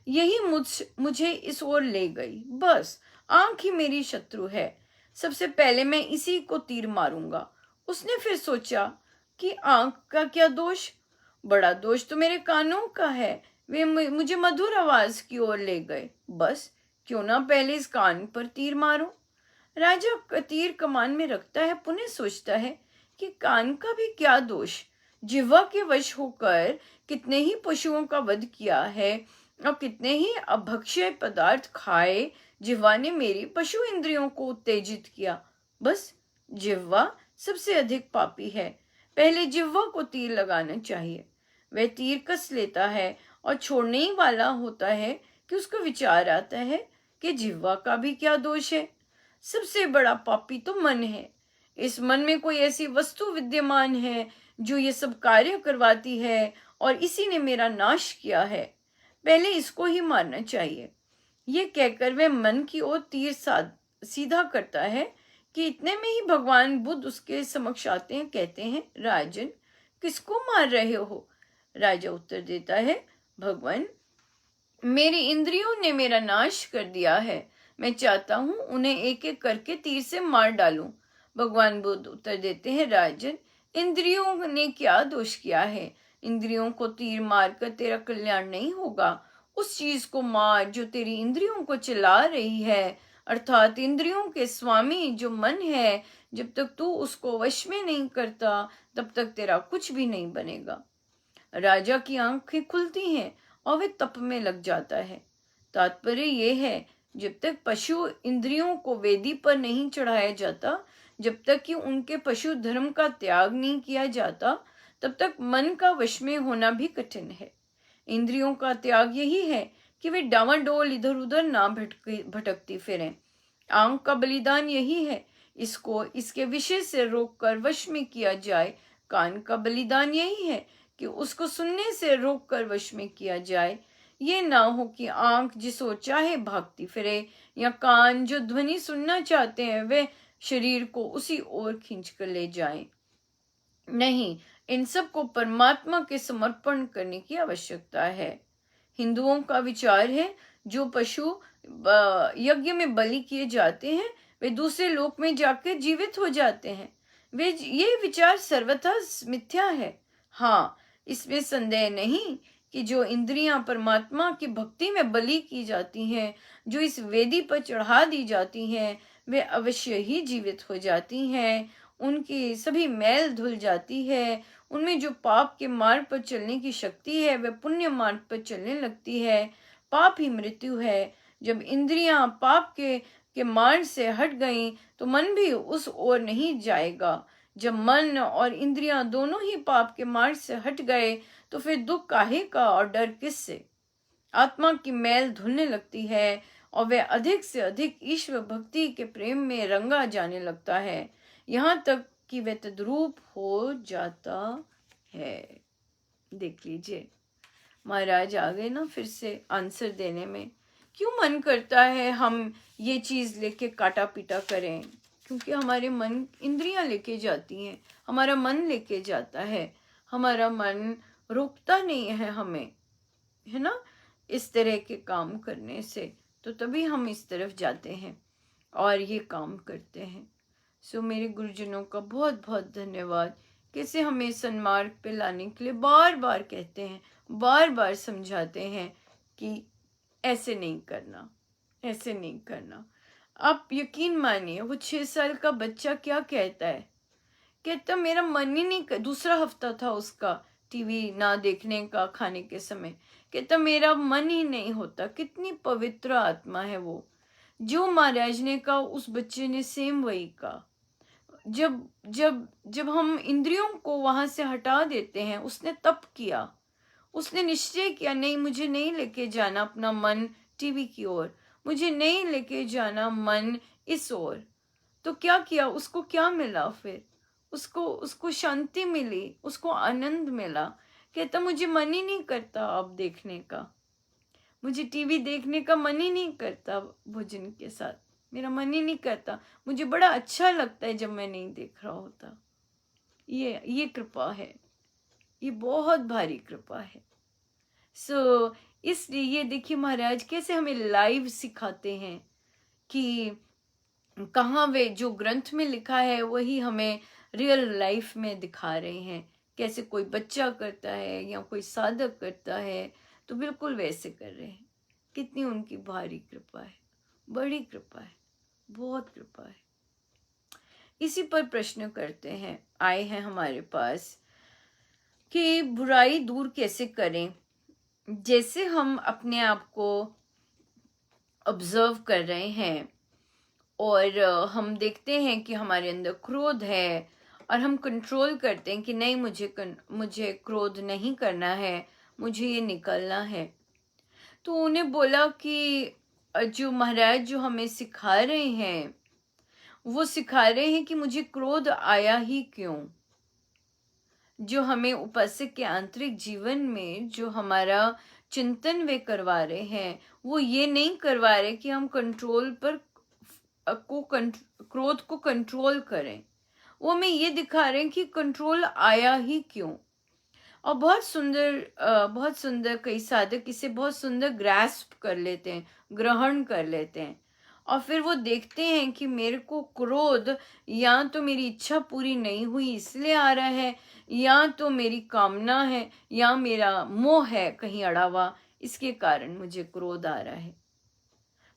यही मुझे इस ओर ले गई। बस आंख ही मेरी शत्रु है। सबसे पहले मैं इसी को तीर मारूंगा। उसने फिर सोचा कि आंख का क्या दोष, बड़ा दोष तो मेरे कानों का है। वे मुझे मधुर आवाज की ओर ले गए। बस क्यों ना पहले इस कान पर तीर मारूं। राजा तीर कमान में रखता है, पुनः सोचता है कि कान का भी क्या दोष। जिह्वा के वश होकर कितने ही पशुओं का वध किया है और कितने ही अभक्ष्य पदार्थ खाए। जिह्वा ने मेरी पशु इंद्रियों को उत्तेजित किया। बस जिह्वा सबसे अधिक पापी है। पहले जिह्वा को तीर लगाना चाहिए। वह तीर कस लेता है और छोड़ने ही वाला होता है कि उसको विचार आता है कि जिह्वा का भी क्या दोष है। सबसे बड़ा पापी तो मन है। इस मन में कोई ऐसी वस्तु विद्यमान है जो ये सब कार्य करवाती है और इसी ने मेरा नाश किया है। पहले इसको ही मारना चाहिए। ये कहकर वह मन की ओर तीर सीधा करता है कि इतने में ही भगवान बुद्ध उसके समक्ष आते हैं। कहते हैं, राजन, किसको मार रहे हो? राजा उत्तर देता है, भगवान, मेरी इंद्रियों ने मेरा नाश कर दिया है। मैं चाहता हूं उन्हें एक एक करके तीर से मार डालूं। भगवान बुद्ध उत्तर देते हैं, राजन, इंद्रियों ने क्या दोष किया है? इंद्रियों को तीर मारकर तेरा कल्याण नहीं होगा। उस चीज को मार जो तेरी इंद्रियों को चला रही है, अर्थात इंद्रियों के स्वामी जो मन है। जब तक तू उसको वश में नहीं करता, तब तक तेरा कुछ भी नहीं बनेगा। राजा की आंखें खुलती हैं और वह तप में लग जाता है। तात्पर्य यह है, जब तक पशु इंद्रियों को वेदी पर नहीं चढ़ाया जाता, जब तक कि उनके पशु धर्म का त्याग नहीं किया जाता, तब तक मन का वश में होना भी कठिन है। इंद्रियों का त्याग यही है कि वे डावाडोल इधर उधर ना भटकती फिरें। आंख का बलिदान यही है, इसको इसके विषय से रोककर वश में किया जाए। कान का बलिदान यही है कि उसको सुनने से रोककर वश में किया जाए। ये ना हो कि आंख जिस ओर चाहे भागती फिरे, या कान जो ध्वनि सुनना चाहते हैं वे शरीर को उसी ओर खींच कर ले जाएं। नहीं, इन सब को परमात्मा के समर्पण करने की आवश्यकता है। हिंदुओं का विचार है, जो पशु यज्ञ में बलि किए जाते हैं वे दूसरे लोक में जाकर जीवित हो जाते हैं। वे ये विचार सर्वथा मिथ्या है। हाँ, इसमें संदेह नहीं कि जो इंद्रियां परमात्मा की भक्ति में बलि की जाती हैं, जो इस वेदी पर चढ़ा दी जाती हैं, वे अवश्य ही जीवित हो जाती हैं। उनकी सभी मैल धुल जाती है। उनमें जो पाप के मार्ग पर चलने की शक्ति है, वह पुण्य मार्ग पर चलने लगती है। पाप ही मृत्यु है। जब इंद्रियां पाप के मार्ग से हट गईं, तो मन भी उस ओर नहीं जाएगा। जब मन और इंद्रियां दोनों ही पाप के मार्ग से हट गए, तो फिर दुख काहे का और डर किससे? आत्मा की मैल धुलने लगती है और वह अधिक से अधिक ईश्वर भक्ति के प्रेम में रंगा जाने लगता है, यहाँ तक कि वह तद्रूप हो जाता है। देख लीजिए, महाराज आ गए ना फिर से आंसर देने में। क्यों मन करता है हम ये चीज लेके काटा पीटा करें? क्योंकि हमारे मन इंद्रियां लेके जाती हैं, हमारा मन लेके जाता है। हमारा मन रोकता नहीं है हमें, है ना, इस तरह के काम करने से। तो तभी हम इस तरफ जाते हैं और ये काम करते हैं। सो मेरे गुरुजनों का बहुत बहुत धन्यवाद, कैसे हमें सन्मार्ग पे लाने के लिए बार बार कहते हैं, बार बार समझाते हैं कि ऐसे नहीं करना, ऐसे नहीं करना। आप यकीन मानिए वो 6 साल का बच्चा क्या कहता है, कहता मेरा मन ही नहीं दूसरा हफ्ता था उसका टीवी ना देखने का खाने के समय, कहता मेरा मन ही नहीं होता। कितनी पवित्र आत्मा है वो। जो महाराज ने कहा उस बच्चे ने सेम वही कहा। जब जब जब हम इंद्रियों को वहां से हटा देते हैं, उसने तप किया, उसने निश्चय किया नहीं मुझे नहीं लेके जाना अपना मन टीवी की ओर, मुझे नहीं लेके जाना मन इस ओर। तो क्या किया, उसको क्या मिला फिर, उसको उसको शांति मिली, उसको आनंद मिला। कहता मुझे मन ही नहीं करता अब देखने का, मुझे टीवी देखने का मन ही नहीं करता, भोजन के साथ मेरा मन ही नहीं करता, मुझे बड़ा अच्छा लगता है जब मैं नहीं देख रहा होता। ये कृपा है, ये बहुत भारी कृपा है। इसलिए ये देखिए महाराज कैसे हमें लाइव सिखाते हैं कि कहाँ वे जो ग्रंथ में लिखा है वही हमें रियल लाइफ में दिखा रहे हैं। कैसे कोई बच्चा करता है या कोई साधक करता है तो बिल्कुल वैसे कर रहे हैं। कितनी उनकी भारी कृपा है, बड़ी कृपा है, बहुत कृपा है। इसी पर प्रश्न करते हैं, आए हैं हमारे पास कि बुराई दूर कैसे करें। जैसे हम अपने आप को ऑब्जर्व कर रहे हैं और हम देखते हैं कि हमारे अंदर क्रोध है और हम कंट्रोल करते हैं कि नहीं मुझे क्रोध नहीं करना है, मुझे ये निकलना है। तो उन्हें बोला कि जो महाराज जो हमें सिखा रहे हैं वो सिखा रहे हैं कि मुझे क्रोध आया ही क्यों। जो हमें उपासक के आंतरिक जीवन में जो हमारा चिंतन वे करवा रहे हैं वो ये नहीं करवा रहे कि हम कंट्रोल पर क्रोध को कंट्रोल करें। वो हमें ये दिखा रहे हैं कि कंट्रोल आया ही क्यों। और बहुत सुंदर कई साधक इसे बहुत सुंदर ग्रास्प कर लेते हैं, ग्रहण कर लेते हैं। और फिर वो देखते हैं कि मेरे को क्रोध या तो मेरी इच्छा पूरी नहीं हुई इसलिए आ रहा है, या तो मेरी कामना है या मेरा मोह है कहीं अड़ा हुआ, इसके कारण मुझे क्रोध आ रहा है।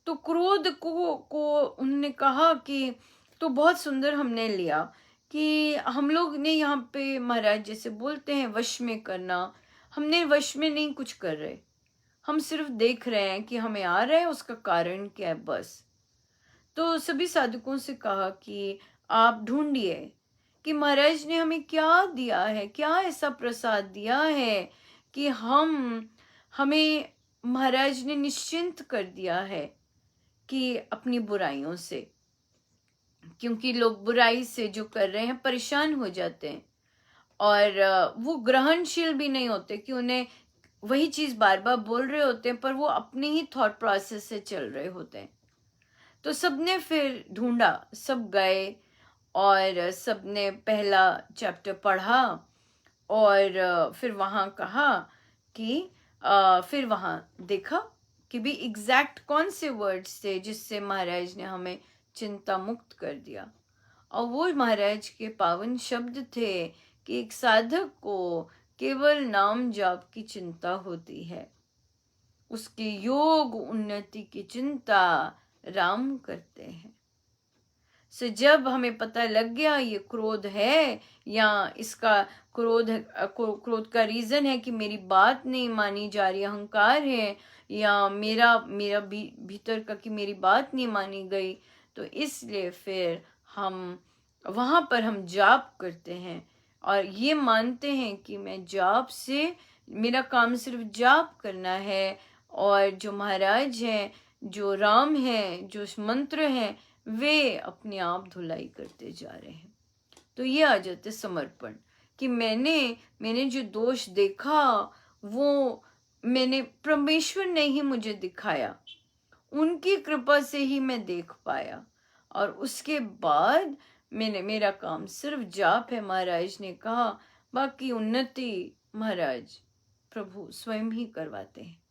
तो क्रोध को उन्होंने कहा कि तो बहुत सुंदर हमने लिया कि हम लोग ने यहाँ पे महाराज जैसे बोलते हैं वश में करना, हमने वश में नहीं कुछ कर रहे, हम सिर्फ देख रहे हैं कि हमें आ रहा है उसका कारण क्या है बस। तो सभी साधकों से कहा कि आप ढूंढिए कि महाराज ने हमें क्या दिया है, क्या ऐसा प्रसाद दिया है कि हमें महाराज ने निश्चिंत कर दिया है कि अपनी बुराइयों से, क्योंकि लोग बुराई से जो कर रहे हैं परेशान हो जाते हैं और वो ग्रहणशील भी नहीं होते कि उन्हें वही चीज बार बार बोल रहे होते हैं पर वो अपने ही थॉट प्रोसेस से चल रहे होते हैं। तो सबने फिर ढूंढा, सब गए और सबने पहला चैप्टर पढ़ा और फिर वहाँ कहा कि फिर वहाँ देखा कि भी एग्जैक्ट कौन से वर्ड्स थे जिससे महाराज ने हमें चिंता मुक्त कर दिया। और वो महाराज के पावन शब्द थे कि एक साधक को केवल नाम जाप की चिंता होती है, उसके योग उन्नति की चिंता राम करते हैं। सो जब हमें पता लग गया ये क्रोध है या इसका क्रोध का रीजन है कि मेरी बात नहीं मानी जा रही, अहंकार है, या मेरा मेरा भीतर का कि मेरी बात नहीं मानी गई, तो इसलिए फिर हम वहां पर हम जाप करते हैं और ये मानते हैं कि मैं जाप से मेरा काम सिर्फ जाप करना है और जो महाराज हैं, जो राम हैं, जो मंत्र हैं, वे अपने आप धुलाई करते जा रहे हैं। तो ये आ जाते समर्पण कि मैंने जो दोष देखा वो मैंने परमेश्वर ने ही मुझे दिखाया, उनकी कृपा से ही मैं देख पाया और उसके बाद मेरा काम सिर्फ जाप है। महाराज ने कहा बाकी उन्नति महाराज प्रभु स्वयं ही करवाते हैं।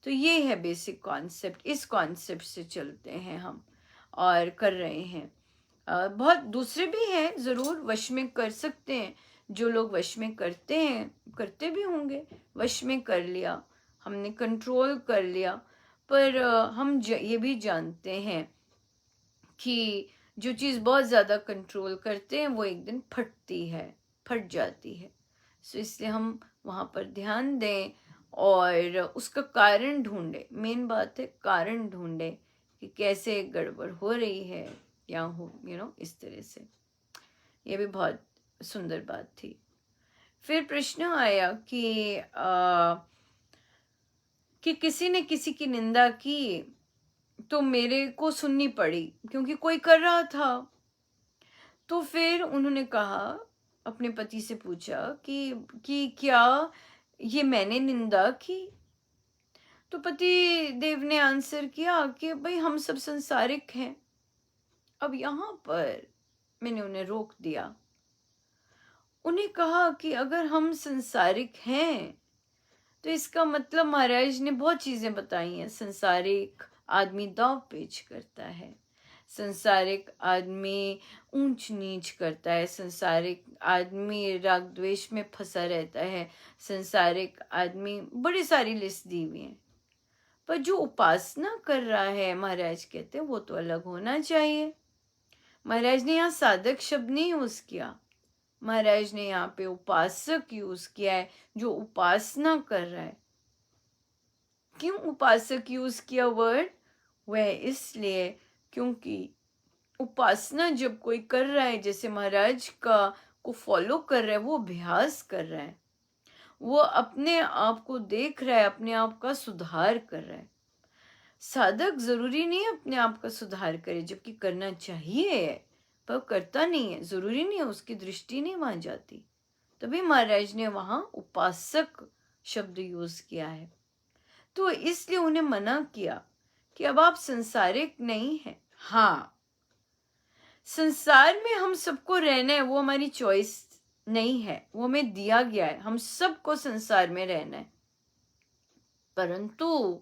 तो ये है बेसिक कॉन्सेप्ट, इस कॉन्सेप्ट से चलते हैं हम और कर रहे हैं। बहुत दूसरे भी हैं, जरूर वश में कर सकते हैं, जो लोग वश में करते हैं करते भी होंगे, वश में कर लिया, हमने कंट्रोल कर लिया। पर हम ये भी जानते हैं कि जो चीज़ बहुत ज़्यादा कंट्रोल करते हैं वो एक दिन फटती है, फट जाती है। सो इसलिए हम वहाँ पर ध्यान दें और उसका कारण ढूंढें। मेन बात है कारण ढूंढें कि कैसे गड़बड़ हो रही है या हो इस तरह से। ये भी बहुत सुंदर बात थी। फिर प्रश्न आया कि किसी ने किसी की निंदा की तो मेरे को सुननी पड़ी क्योंकि कोई कर रहा था। तो फिर उन्होंने कहा, अपने पति से पूछा कि क्या ये मैंने निंदा की? तो पति देव ने आंसर किया कि भाई हम सब संसारिक हैं। अब यहाँ पर मैंने उन्हें रोक दिया। उन्हें कहा कि अगर हम संसारिक हैं तो इसका मतलब महाराज ने बहुत चीजें बताई हैं। संसारिक आदमी दाव पेच करता है, संसारिक आदमी ऊंच नीच करता है, संसारिक आदमी राग द्वेष में फंसा रहता है, संसारिक आदमी, बड़ी सारी लिस्ट दी हुई है। पर जो उपासना कर रहा है, महाराज कहते हैं वो तो अलग होना चाहिए। महाराज ने यहाँ साधक शब्द नहीं यूज किया, महाराज ने यहाँ पे उपासक यूज किया है, जो उपासना कर रहा है। क्यों उपासक यूज किया वर्ड? वह इसलिए क्योंकि उपासना जब कोई कर रहा है, जैसे महाराज का को फॉलो कर रहा है, वो अभ्यास कर रहा है, वो अपने आप को देख रहा है, अपने आप का सुधार कर रहा है। साधक जरूरी नहीं अपने आप का सुधार करे, जबकि करना चाहिए, पर करता नहीं है। जरूरी नहीं है, उसकी दृष्टि नहीं वहां जाती। तभी महाराज ने वहां उपासक शब्द यूज किया है। तो इसलिए उन्हें मना किया कि अब आप संसारिक नहीं हैं। हाँ, संसार में हम सबको रहना है, वो हमारी चॉइस नहीं है, वो हमें दिया गया है। हम सबको संसार में रहना है, परंतु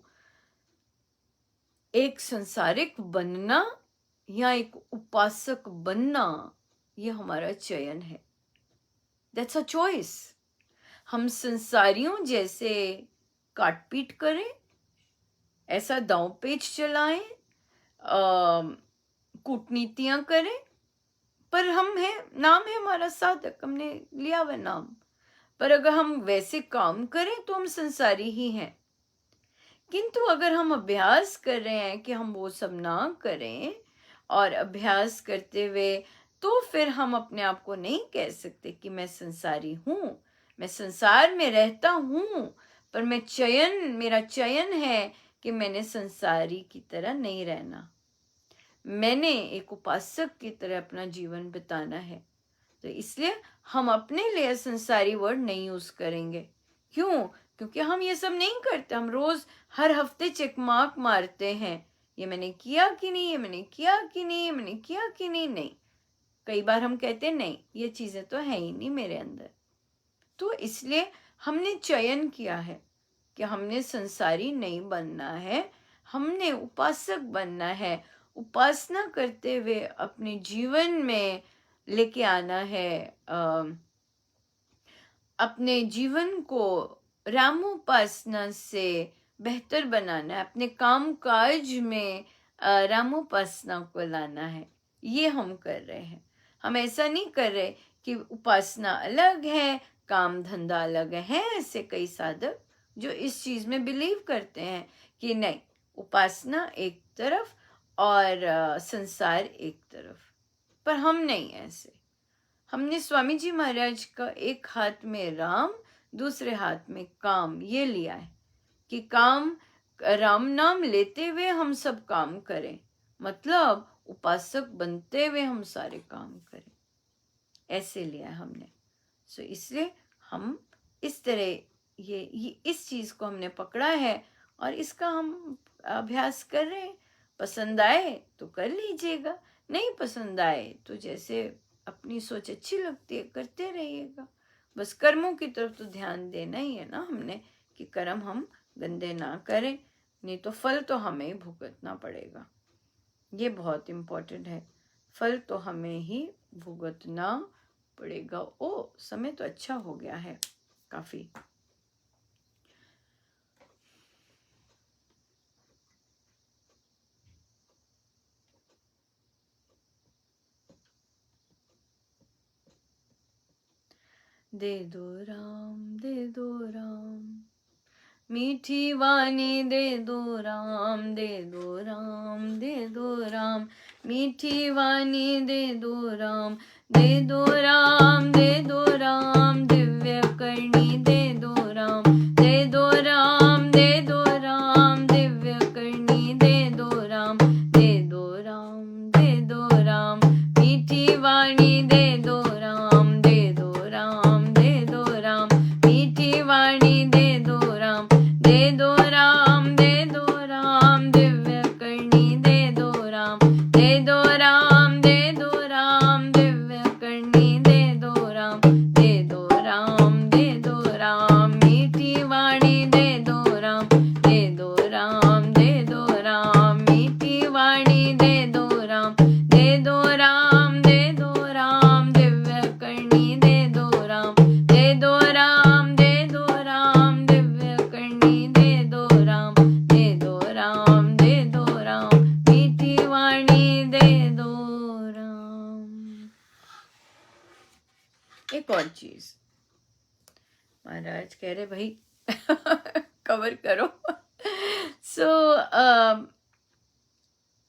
एक संसारिक बनना या एक उपासक बनना, ये हमारा चयन है। That's a choice. हम संसारियों जैसे काटपीट करें, ऐसा दांव पेच चलाएं, कूटनीतियां करें, पर हम हैं, नाम है हमारा साधक, हमने लिया हुआ नाम। पर अगर हम वैसे काम करें तो हम संसारी ही हैं। किंतु अगर हम अभ्यास कर रहे हैं कि हम वो सब ना करें, और अभ्यास करते हुए, तो फिर हम अपने आप को नहीं कह सकते कि मैं संसारी हूं। मैं संसार में रहता हूं, पर मेरा चयन है कि मैंने संसारी की तरह नहीं रहना, मैंने एक उपासक की तरह अपना जीवन बिताना है। तो इसलिए हम अपने लिए संसारी वर्ड नहीं यूज करेंगे। क्यों? क्योंकि हम ये सब नहीं करते। हम रोज हर हफ्ते चेक मार्क मारते हैं, ये मैंने किया कि नहीं, ये मैंने किया कि नहीं, ये मैंने किया कि नहीं। नहीं, कई बार हम कहते हैं नहीं, ये चीजें तो है ही नहीं मेरे अंदर। तो इसलिए हमने चयन किया है कि हमने संसारी नहीं बनना है, हमने उपासक बनना है। उपासना करते हुए अपने जीवन में लेके आना है, अपने जीवन को रामोपासना से बेहतर बनाना है, अपने काम काज में रामोपासना को लाना है। ये हम कर रहे हैं। हम ऐसा नहीं कर रहे कि उपासना अलग है, काम धंधा अलग है। ऐसे कई साधक जो इस चीज में बिलीव करते हैं कि नहीं, उपासना एक तरफ और संसार एक तरफ। पर हम नहीं ऐसे। हमने स्वामी जी महाराज का एक हाथ में राम, दूसरे हाथ में काम, ये लिया है कि काम, राम नाम लेते हुए हम सब काम करें, मतलब उपासक बनते हुए हम सारे काम करें। ऐसे लिया है हमने। सो इसलिए हम इस तरह ये इस चीज को हमने पकड़ा है और इसका हम अभ्यास कर रहे हैं। पसंद आए तो कर लीजिएगा, नहीं पसंद आए तो जैसे अपनी सोच अच्छी लगती है करते रहिएगा। बस कर्मों की तरफ तो ध्यान देना ही है ना हमने, कि कर्म हम गंदे ना करें, नहीं तो फल तो हमें ही भुगतना पड़ेगा। ये बहुत इम्पोर्टेंट है, फल तो हमें ही भुगतना पड़ेगा। ओ, समय तो अच्छा हो गया है काफी। दे दो राम, दे दो राम, मीठी वाणी दे दो राम, दे दो राम, दे दो राम, मीठी वाणी दे दो राम, दे दो राम, दे दो राम, दिव्य करनी दे दो राम, दे दो राम, दे दो राम, दिव्य करनी दे दो राम, दे दो राम, दे दो राम, मीठी वाणी दे दो राम, दे दो राम, दे दो राम, मीठी वाणी दे दो राम, दे दो राम, दे दो राम, दिव्य करनी दे दो राम, दे दो राम, दे दो राम, दिव्य करनी दे दो राम, दे दो राम, दे दो राम, मीठी वाणी दे दो राम, दे दो राम, दे दो राम, मीठी वाणी दे दो राम, दे दो राम, दे दो राम, दिव्य करनी दे दो राम, दे दो राम, दे दो राम, दिव्य करनी दे दो राम, दे दो राम, दे दो राम, मीठी वाणी दे दो राम। एक और चीज महाराज कह रहे भाई कवर करो।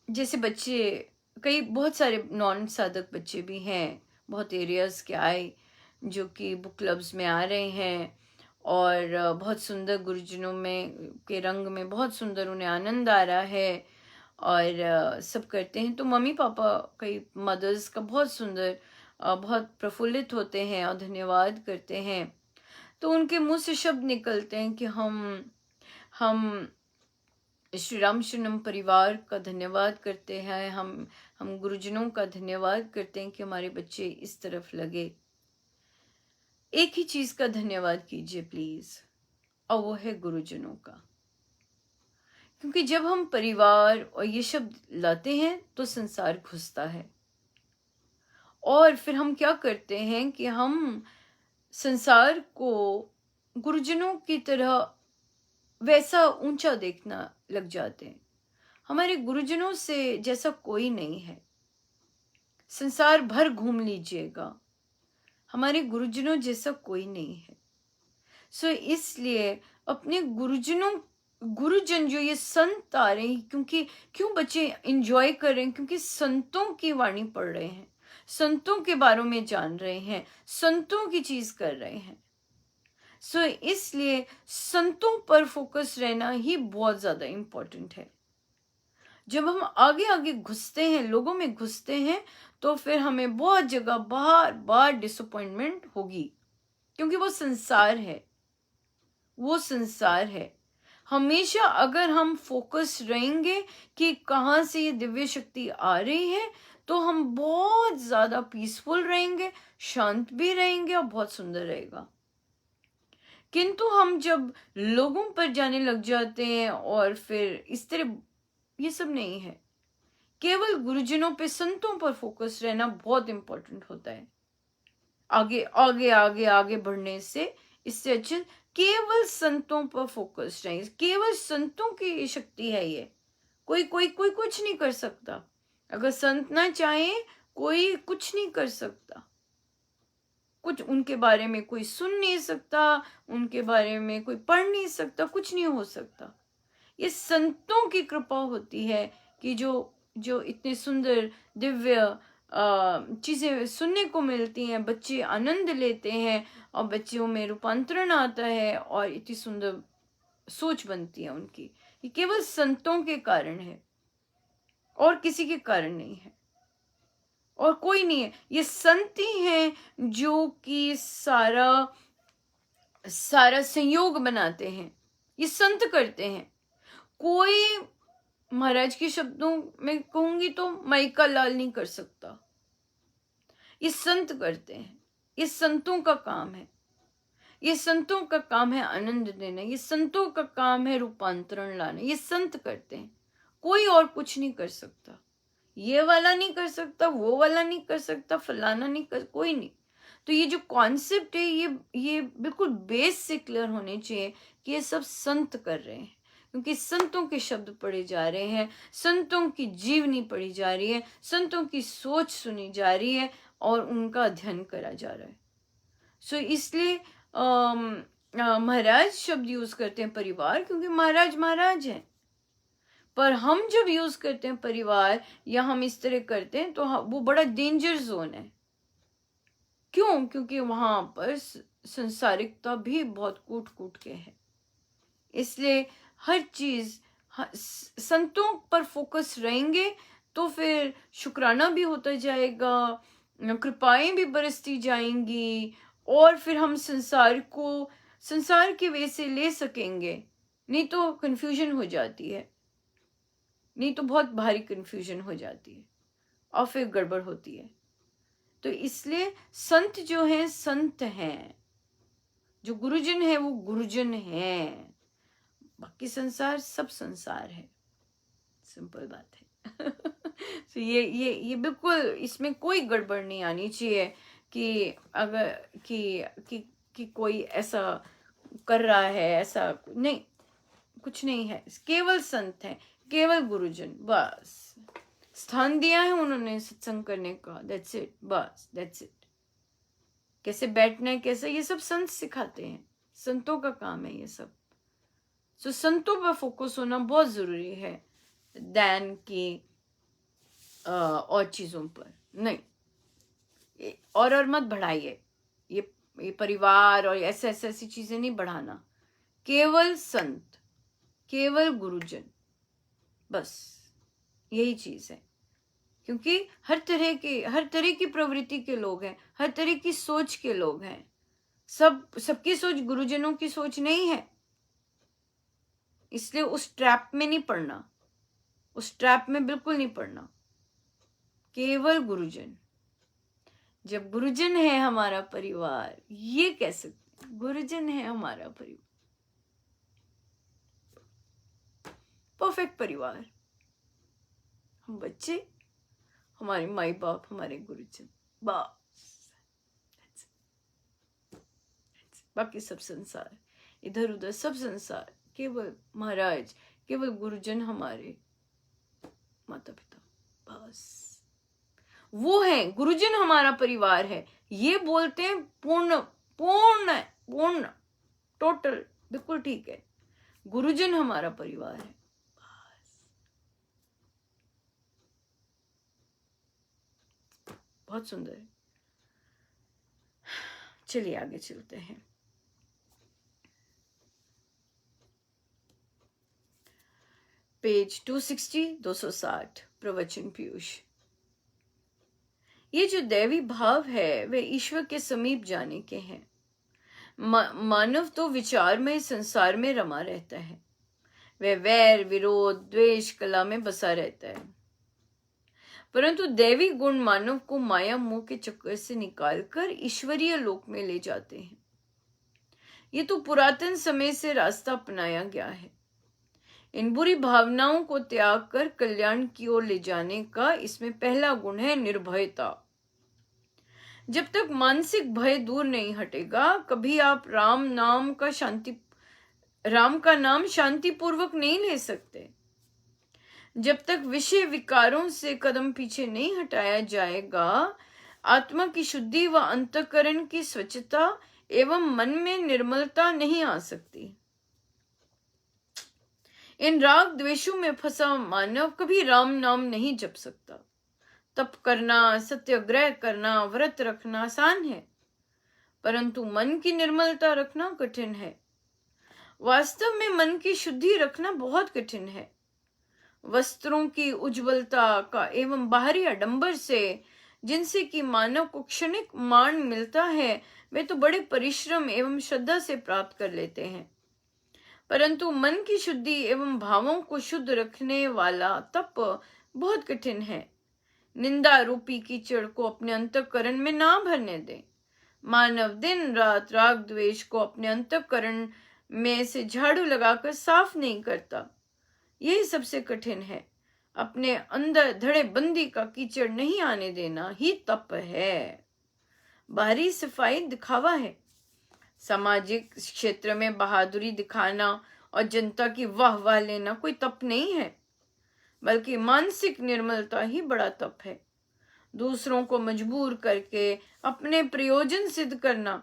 जैसे बच्चे कई बहुत सारे नॉन साधक बच्चे भी हैं, बहुत एरियाज के आए जो कि बुक क्लब्स में आ रहे हैं और बहुत सुंदर गुरुजनों में के रंग में बहुत सुंदर उन्हें आनंद आ रहा है और सब करते हैं। तो मम्मी पापा कई मदर्स का बहुत सुंदर बहुत प्रफुल्लित होते हैं और धन्यवाद करते हैं। तो उनके मुंह से शब्द निकलते हैं कि हम श्री राम शरणम परिवार का धन्यवाद करते हैं, हम गुरुजनों का धन्यवाद करते हैं कि हमारे बच्चे इस तरफ लगे। एक ही चीज का धन्यवाद कीजिए प्लीज, और वो है गुरुजनों का। क्योंकि जब हम परिवार और ये शब्द लाते हैं तो संसार घुसता है और फिर हम क्या करते हैं कि हम संसार को गुरुजनों की तरह वैसा ऊंचा देखना लग जाते हैं। हमारे गुरुजनों से जैसा कोई नहीं है, संसार भर घूम लीजिएगा, हमारे गुरुजनों जैसा कोई नहीं है। इसलिए अपने गुरुजन जो ये संत आ रहे हैं, क्योंकि क्यों बच्चे एंजॉय कर रहे हैं, क्योंकि संतों की वाणी पढ़ रहे हैं, संतों के बारे में जान रहे हैं, संतों की चीज कर रहे हैं। इसलिए संतों पर फोकस रहना ही बहुत ज्यादा इम्पोर्टेंट है। जब हम आगे आगे घुसते हैं, लोगों में घुसते हैं, तो फिर हमें बहुत जगह बार बार डिसअपॉइंटमेंट होगी, क्योंकि वो संसार है, वो संसार है। हमेशा अगर हम फोकस रहेंगे कि कहाँ से ये दिव्य शक्ति आ रही है, तो हम बहुत ज्यादा पीसफुल रहेंगे, शांत भी रहेंगे और बहुत सुंदर रहेगा। किंतु हम जब लोगों पर जाने लग जाते हैं और फिर इस तरह, ये सब नहीं है। केवल गुरुजनों पे, संतों पर फोकस रहना बहुत इंपॉर्टेंट होता है। आगे आगे आगे आगे बढ़ने से इससे अच्छा केवल संतों पर फोकस रहे। केवल संतों की शक्ति है ये। कोई कोई कोई कुछ नहीं कर सकता। अगर संत ना चाहे, कोई कुछ नहीं कर सकता। कुछ उनके बारे में कोई सुन नहीं सकता, उनके बारे में कोई पढ़ नहीं सकता, कुछ नहीं हो सकता। ये संतों की कृपा होती है कि जो इतने सुंदर दिव्य चीजें सुनने को मिलती हैं, बच्चे आनंद लेते हैं और बच्चों में रूपांतरण आता है और इतनी सुंदर सोच बनती है उनकी। ये केवल संतों के कारण है और किसी के कारण नहीं है, और कोई नहीं है। ये संत ही हैं जो कि सारा संयोग बनाते हैं, ये संत करते हैं। कोई महाराज के शब्दों में कहूंगी तो माइका लाल नहीं कर सकता, ये संत करते हैं। ये संतों का काम है, ये संतों का काम है आनंद देना, ये संतों का काम है रूपांतरण लाना, ये संत करते हैं। कोई और कुछ नहीं कर सकता, ये वाला नहीं कर सकता, वो वाला नहीं कर सकता, फलाना नहीं कर, कोई नहीं। तो ये जो कॉन्सेप्ट है, ये बिल्कुल बेस से क्लियर होने चाहिए कि ये सब संत कर रहे हैं, क्योंकि संतों के शब्द पढ़े जा रहे हैं, संतों की जीवनी पढ़ी जा रही है, संतों की सोच सुनी जा रही है और उनका अध्ययन करा जा रहा है। सो इसलिए महाराज शब्द यूज करते हैं परिवार, क्योंकि महाराज महाराज हैं। पर हम जब यूज करते हैं परिवार या हम इस तरह करते हैं तो वो बड़ा डेंजर जोन है। क्यों? क्योंकि वहां पर संसारिकता भी बहुत कूट कूट के है। इसलिए हर चीज संतों पर फोकस रहेंगे तो फिर शुक्राना भी होता जाएगा, कृपाएं भी बरसती जाएंगी, और फिर हम संसार को संसार के वे से ले सकेंगे। नहीं तो कंफ्यूजन हो जाती है, नहीं तो बहुत भारी कंफ्यूजन हो जाती है और फिर गड़बड़ होती है। तो इसलिए संत जो हैं संत हैं, जो गुरुजन है वो गुरुजन हैं, बाकी संसार सब संसार है। सिंपल बात है। तो ये बिल्कुल इसमें कोई गड़बड़ नहीं आनी चाहिए कि अगर कि कोई ऐसा कर रहा है, ऐसा नहीं, कुछ नहीं है। केवल संत है, केवल गुरुजन, बस स्थान दिया है उन्होंने सत्संग करने का, दैट्स इट, बस दैट्स इट। कैसे बैठना है, कैसे, ये सब संत सिखाते हैं, संतों का काम है ये सब। सो संतों पर फोकस होना बहुत जरूरी है दैन की और चीजों पर नहीं। और मत बढ़ाइए ये परिवार और ऐसी चीजें नहीं बढ़ाना। केवल संत, केवल गुरुजन, बस यही चीज है। क्योंकि हर तरह की प्रवृत्ति के लोग हैं, हर तरह की सोच के लोग हैं। सबकी सोच गुरुजनों की सोच नहीं है। इसलिए उस ट्रैप में नहीं पड़ना, उस ट्रैप में बिल्कुल नहीं पड़ना। केवल गुरुजन। जब गुरुजन है हमारा परिवार, ये कह सकते, गुरुजन है हमारा परिवार, परफेक्ट परिवार। हम बच्चे, हमारे माई बाप, हमारे गुरुजन, बस। बाकी सब संसार, इधर उधर सब संसार, केवल महाराज, केवल गुरुजन हमारे माता पिता, बस वो है। गुरुजन हमारा परिवार है, ये बोलते हैं पूर्ण पूर्ण पूर्ण टोटल, बिल्कुल ठीक है। गुरुजन हमारा परिवार है, बस। बहुत सुंदर है। चलिए आगे चलते हैं। पेज 260, 260, प्रवचन पीयूष। ये जो दैवी भाव है वे ईश्वर के समीप जाने के हैं। मानव तो विचारमय संसार में रमा रहता है, वह वैर विरोध द्वेष कला में बसा रहता है। परंतु दैवी गुण मानव को माया मोह के चक्कर से निकालकर ईश्वरीय लोक में ले जाते हैं। ये तो पुरातन समय से रास्ता अपनाया गया है। इन बुरी भावनाओं को त्याग कर कल्याण की ओर ले जाने का इसमें पहला गुण है निर्भयता। जब तक मानसिक भय दूर नहीं हटेगा, कभी आप राम का नाम शांतिपूर्वक नहीं ले सकते। जब तक विषय विकारों से कदम पीछे नहीं हटाया जाएगा, आत्मा की शुद्धि व अंतःकरण की स्वच्छता एवं मन में निर्मलता नहीं आ सकती। इन राग द्वेषों में फंसा मानव कभी राम नाम नहीं जप सकता। तप करना, सत्याग्रह करना, व्रत रखना आसान है, परंतु मन की निर्मलता रखना कठिन है। वास्तव में मन की शुद्धि रखना बहुत कठिन है। वस्त्रों की उज्ज्वलता का एवं बाहरी आडंबर से जिनसे कि मानव को क्षणिक मान मिलता है, वे तो बड़े परिश्रम एवं श्रद्धा से प्राप्त कर लेते हैं। परंतु मन की शुद्धि एवं भावों को शुद्ध रखने वाला तप बहुत कठिन है। निंदा रूपी कीचड़ को अपने अंतःकरण में ना भरने दें। मानव दिन रात राग द्वेष को अपने अंतःकरण में से झाड़ू लगाकर साफ नहीं करता। यही सबसे कठिन है। अपने अंदर धड़े बंदी का कीचड़ नहीं आने देना ही तप है। बाहरी सफाई दिखावा है। सामाजिक क्षेत्र में बहादुरी दिखाना और जनता की वाह वाह लेना कोई तप नहीं है, बल्कि मानसिक निर्मलता ही बड़ा तप है। दूसरों को मजबूर करके अपने प्रयोजन सिद्ध करना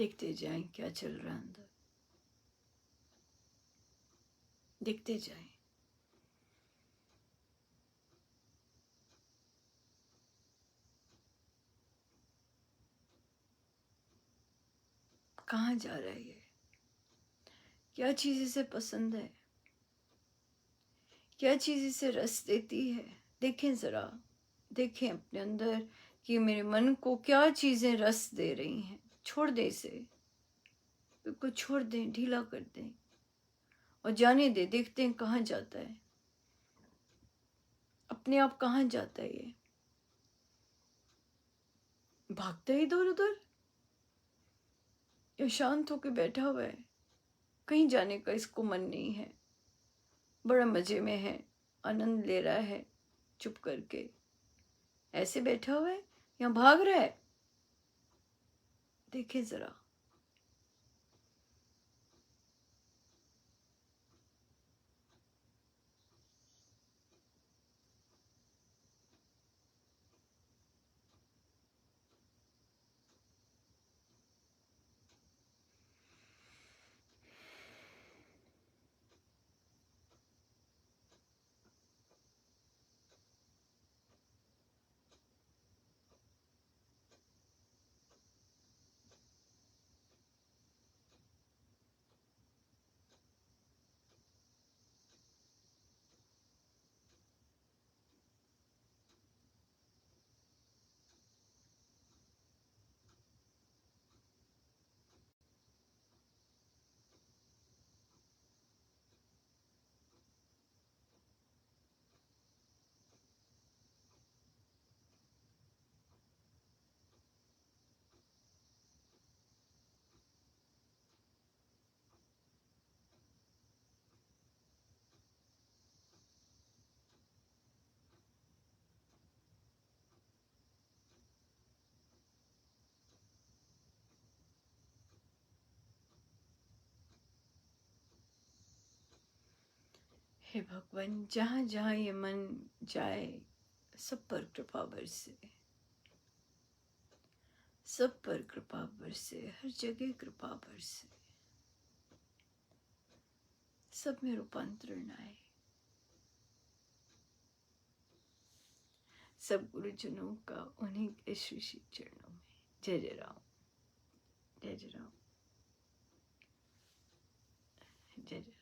देखते जाएं क्या चल रहा है अंदर, देखते जाएं। कहाँ जा रहा है ये, क्या चीज़ इसे पसंद है, क्या चीज़ इसे रस देती है। देखें ज़रा, देखें अपने अंदर कि मेरे मन को क्या चीज़ें रस दे रही हैं। छोड़ दें इसे, बिल्कुल छोड़ दें, ढीला कर दें और जाने दें। देखते हैं कहाँ जाता है, अपने आप कहाँ जाता है ये। भागता है इधर उधर या शांत होकर बैठा हुआ है। कहीं जाने का इसको मन नहीं है, बड़ा मजे में है, आनंद ले रहा है चुप करके। ऐसे बैठा हुआ है या भाग रहा है, देखे जरा। हे भगवान, जहाँ जहाँ ये मन जाए सब पर कृपा बरसे, सब पर कृपा बरसे, हर जगह कृपा बरसे, सब में रूपांतरण आए। सब गुरुजनों का उन्हीं के श्री श्री चरणों में। जय जय राम, जय जय राम, जय जय।